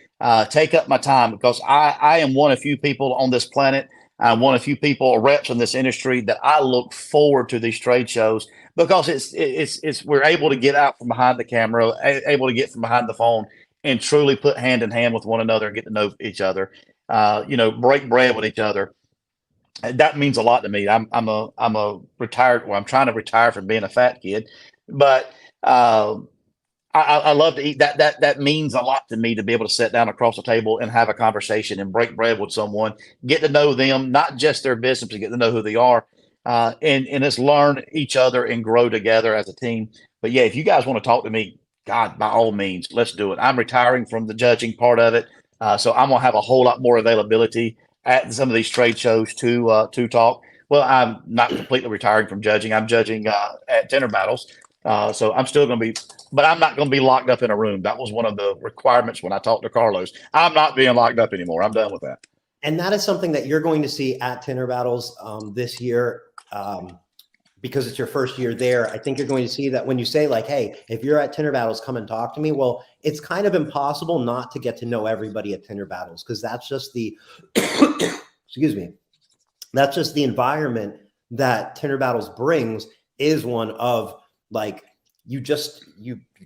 Take up my time, because I am one of few people on this planet. I'm one of few people, reps in this industry, that I look forward to these trade shows, because it's we're able to get out from behind the camera, able to get from behind the phone, and truly put hand in hand with one another and get to know each other. Break bread with each other. That means a lot to me. I'm a retired, or I'm trying to retire from being a fat kid, but I love to eat. That means a lot to me, to be able to sit down across the table and have a conversation and break bread with someone, get to know them, not just their business, but get to know who they are, and just learn each other and grow together as a team. But yeah, if you guys want to talk to me, God, by all means, let's do it. I'm retiring from the judging part of it, so I'm gonna have a whole lot more availability at some of these trade shows to talk. Well, I'm not completely retiring from judging. I'm judging at Tinter battles. So I'm still going to be, but I'm not going to be locked up in a room. That was one of the requirements when I talked to Carlos. I'm not being locked up anymore. I'm done with that. And that is something that you're going to see at Tinter battles this year. because it's your first year there, I think you're going to see that when you say like, hey, if you're at Tinner Battles, come and talk to me. Well, it's kind of impossible not to get to know everybody at Tinner Battles, because that's just the, excuse me, that's just the environment that Tinner Battles brings, is one of like, you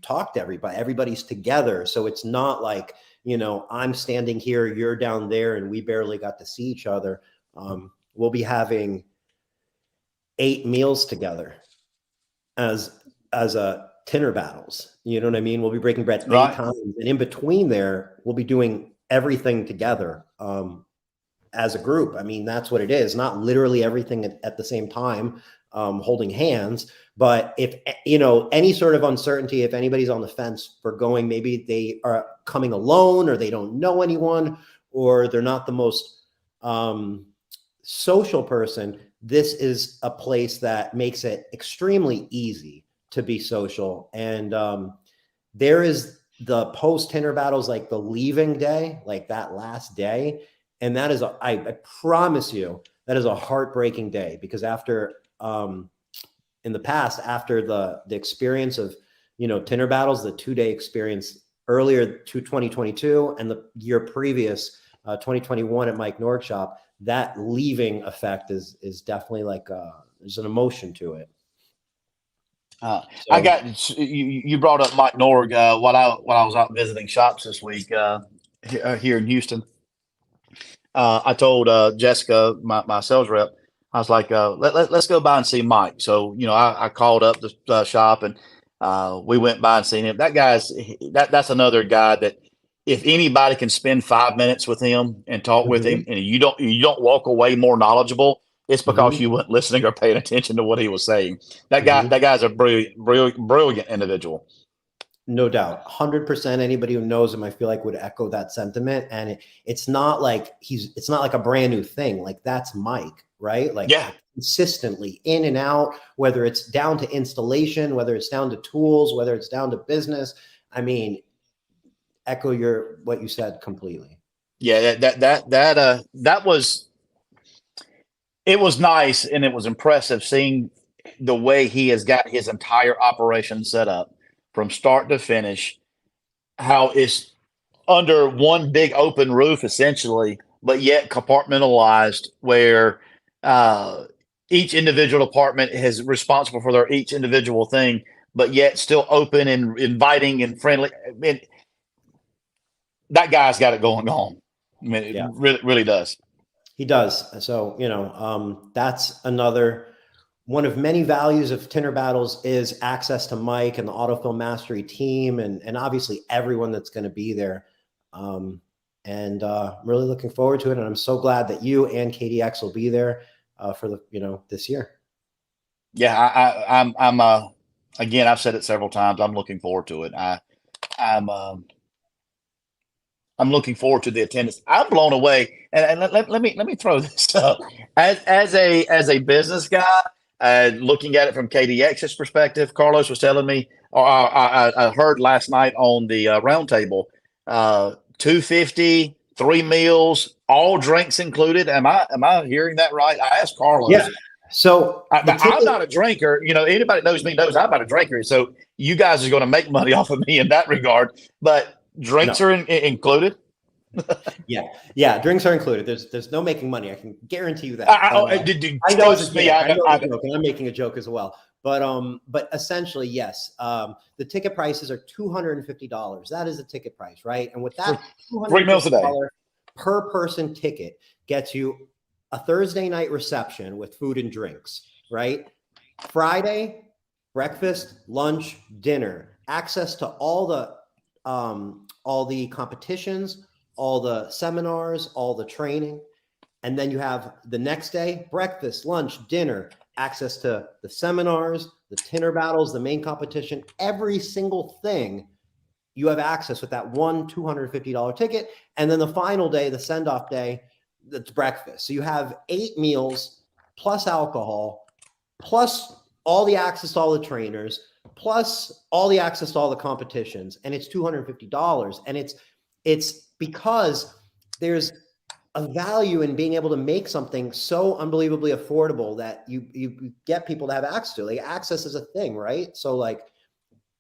talk to everybody, everybody's together. So it's not like, you know, I'm standing here, you're down there, and we barely got to see each other. We'll be having 8 meals together as a Tinner Battles. You know what I mean? We'll be breaking bread 8 times, and in between there, we'll be doing everything together as a group. I mean, that's what it is. Not literally everything at the same time, holding hands. But if, you know, any sort of uncertainty, if anybody's on the fence for going, maybe they are coming alone, or they don't know anyone, or they're not the most social person, this is a place that makes it extremely easy to be social. And there is the post Tinner Battles, like the leaving day, like that last day. And that is, I promise you, that is a heartbreaking day, because after, in the past, after the experience of, you know, Tinner Battles, the 2-day experience earlier to 2022, and the year previous, 2021 at Mike Nord's shop, that leaving effect is definitely like, there's an emotion to it. So, I got, you brought up Mike Nord while I was out visiting shops this week here in Houston. I told Jessica, my sales rep, I was like, let's go by and see Mike. So, you know, I called up the shop, and we went by and seen him. That guy's that's another guy that if anybody can spend 5 minutes with him and talk with him, and you don't walk away more knowledgeable, it's because you weren't listening or paying attention to what he was saying. That guy's a brilliant individual. No doubt. 100%. Anybody who knows him, I feel like, would echo that sentiment. And it's not like it's not like a brand new thing. Like, that's Mike, right? Like, consistently in and out, whether it's down to installation, whether it's down to tools, whether it's down to business. I mean, echo what you said completely. Yeah, that was, it was nice, and it was impressive seeing the way he has got his entire operation set up from start to finish, how it's under one big open roof essentially, but yet compartmentalized, where each individual department is responsible for their each individual thing, but yet still open and inviting and friendly. I mean, that guy's got it going on. I mean, it really does. He does. So, you know, that's another one of many values of Tinner Battles, is access to Mike and the Autofill Mastery team, and obviously everyone that's going to be there. And I'm really looking forward to it. And I'm so glad that you and KDX will be there for the, you know, this year. Yeah, I'm again, I've said it several times, I'm looking forward to it. I'm looking forward to the attendance. I'm blown away. And let me throw this up. As a business guy, looking at it from KDX's perspective, Carlos was telling me, or I heard last night on the roundtable, $250, 3 meals, all drinks included. Am I hearing that right? I asked Carlos. Yeah. So I'm not a drinker. You know, anybody that knows me knows I'm not a drinker. So you guys are going to make money off of me in that regard. But drinks are included. Yeah. Drinks are included. There's no making money. I can guarantee you that. I know it's me. I'm making a joke as well. But essentially, yes. The ticket prices are $250. That is the ticket price, right? And with that, 3 meals a day per person ticket gets you a Thursday night reception with food and drinks, right? Friday, breakfast, lunch, dinner, access to all the competitions, all the seminars, all the training. And then you have the next day, breakfast, lunch, dinner, access to the seminars, the Tinner Battles, the main competition, every single thing you have access with that one $250 ticket. And then the final day, the send-off day, that's breakfast. So you have 8 meals plus alcohol, plus all the access to all the trainers, plus all the access to all the competitions. And it's $250. And it's because there's a value in being able to make something so unbelievably affordable that you get people to have access to. Like access is a thing, right? So like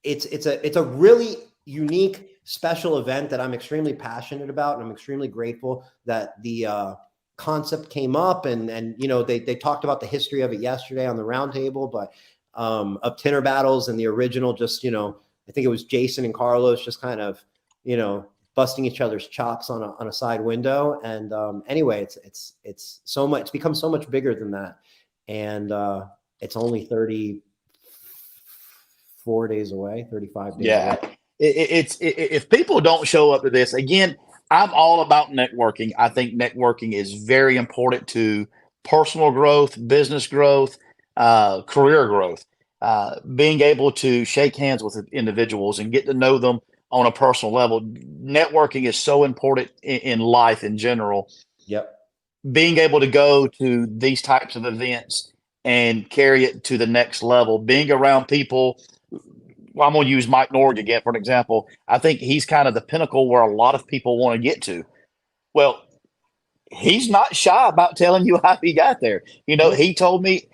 it's a really unique, special event that I'm extremely passionate about, and I'm extremely grateful that the concept came up, and you know they talked about the history of it yesterday on the roundtable, but of Tinner Battles and the original, just I think it was Jason and Carlos just kind of busting each other's chops on a side window. And anyway, it's so much. It's become so much bigger than that, and it's only 34 days away, 35 days Yeah. away. If people don't show up to this, again, I'm all about networking. I think networking is very important to personal growth, business growth, career growth. Being able to shake hands with individuals and get to know them on a personal level. Networking is so important in life in general. Yep. Being able to go to these types of events and carry it to the next level, being around people. Well, I'm going to use Mike Norg again for an example. I think he's kind of the pinnacle where a lot of people want to get to. Well, he's not shy about telling you how he got there. He told me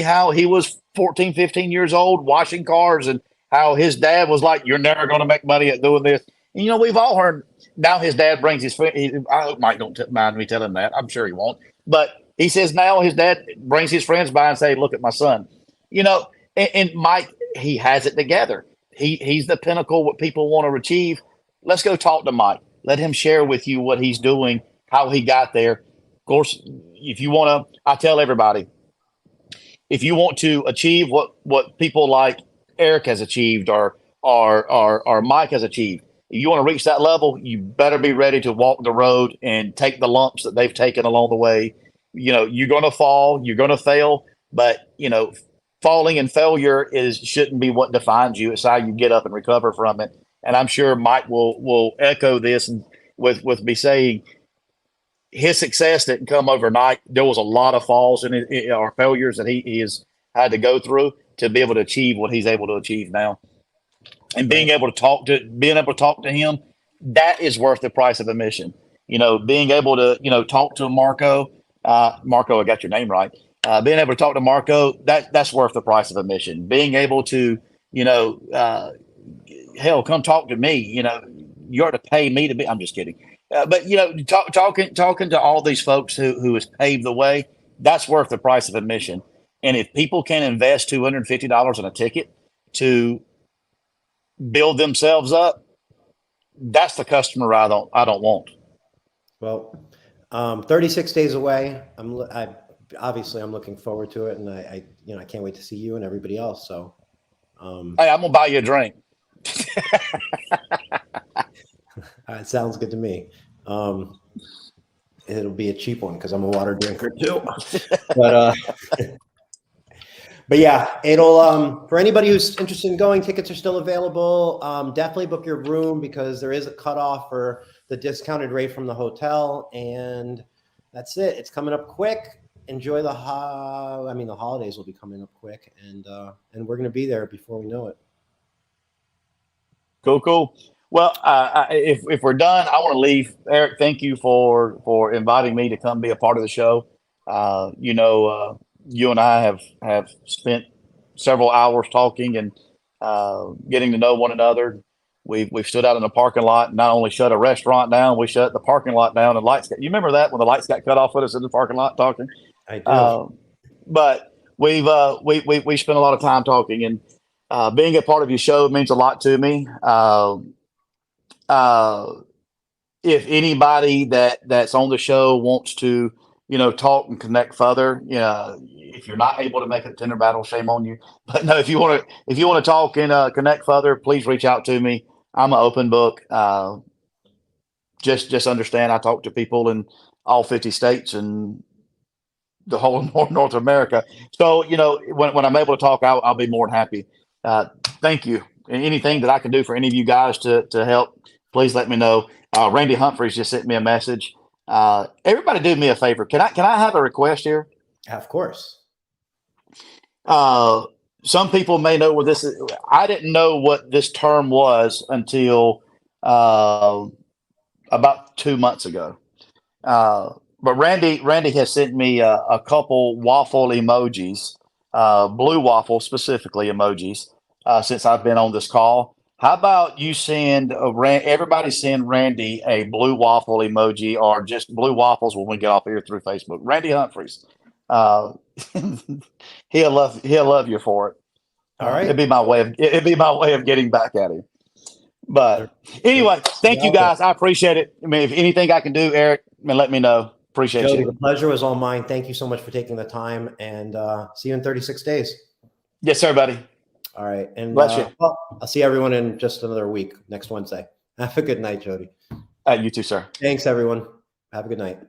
how he was 14, 15 years old washing cars, and how his dad was like, "You're never going to make money at doing this." And, we've all heard. Now his dad brings his friend. I hope Mike don't mind me telling that. I'm sure he won't. But he says now his dad brings his friends by and say, "Look at my son." And Mike, he has it together. He's the pinnacle what people want to achieve. Let's go talk to Mike. Let him share with you what he's doing, how he got there. Of course, if you want to, I tell everybody, if you want to achieve what people like Eric has achieved or Mike has achieved, if you want to reach that level, you better be ready to walk the road and take the lumps that they've taken along the way. You're going to fall, you're going to fail, but falling and failure shouldn't be what defines you. It's how you get up and recover from it. And I'm sure Mike will echo this and with me saying his success didn't come overnight. There was a lot of falls and or failures that he has had to go through to be able to achieve what he's able to achieve now. And being able to talk to him, that is worth the price of admission. Being able to talk to Marco. Marco, I got your name right. Being able to talk to Marco, that's worth the price of admission. Being able to, hell, come talk to me. You ought to pay me to be. I'm just kidding. But talking to all these folks who has paved the way, that's worth the price of admission. And if people can invest $250 in a ticket to build themselves up, that's the customer I don't want. Well, 36 days away. Obviously I'm looking forward to it, and I can't wait to see you and everybody else. So, hey, I'm gonna buy you a drink. It sounds good to me. It'll be a cheap one because I'm a water drinker too. But yeah, it'll for anybody who's interested in going, tickets are still available. Definitely book your room because there is a cutoff for the discounted rate from the hotel, and that's it. It's coming up quick. Enjoy the holidays will be coming up quick, and we're gonna be there before we know it. Cool. Well, if we're done, I want to leave. Eric, thank you for inviting me to come be a part of the show. You and I have spent several hours talking and getting to know one another. We've stood out in the parking lot, and not only shut a restaurant down, we shut the parking lot down, and lights. You remember that when the lights got cut off with us in the parking lot talking? I do. But we spent a lot of time talking, and being a part of your show means a lot to me. If anybody that's on the show wants to, talk and connect further, if you're not able to make a Tinner battle, shame on you. But no, if you want to talk and connect further, please reach out to me. I'm an open book. Just understand I talk to people in all 50 states and the whole of North America. So, when I'm able to talk, I'll be more than happy. Thank you. And anything that I can do for any of you guys to help, please let me know. Randy Humphreys just sent me a message. Everybody do me a favor. Can I have a request here? Of course. Some people may know what this is. I didn't know what this term was until about 2 months ago. But Randy has sent me a couple waffle emojis, blue waffle specifically emojis, since I've been on this call. How about you send everybody send Randy a blue waffle emoji or just blue waffles when we get off here through Facebook. Randy Humphreys, uh, he'll love you for it. All right. It'd be my way of getting back at him. But anyway, thank you guys. I appreciate it. I mean, if anything I can do, Eric, let me know. Appreciate Jody, you. the pleasure was all mine. Thank you so much for taking the time, and see you in 36 days. Yes, sir, buddy. All right. And Bless you. well, I'll see everyone in just another week, next Wednesday. Have a good night, Jody. You too, sir. Thanks, everyone. Have a good night.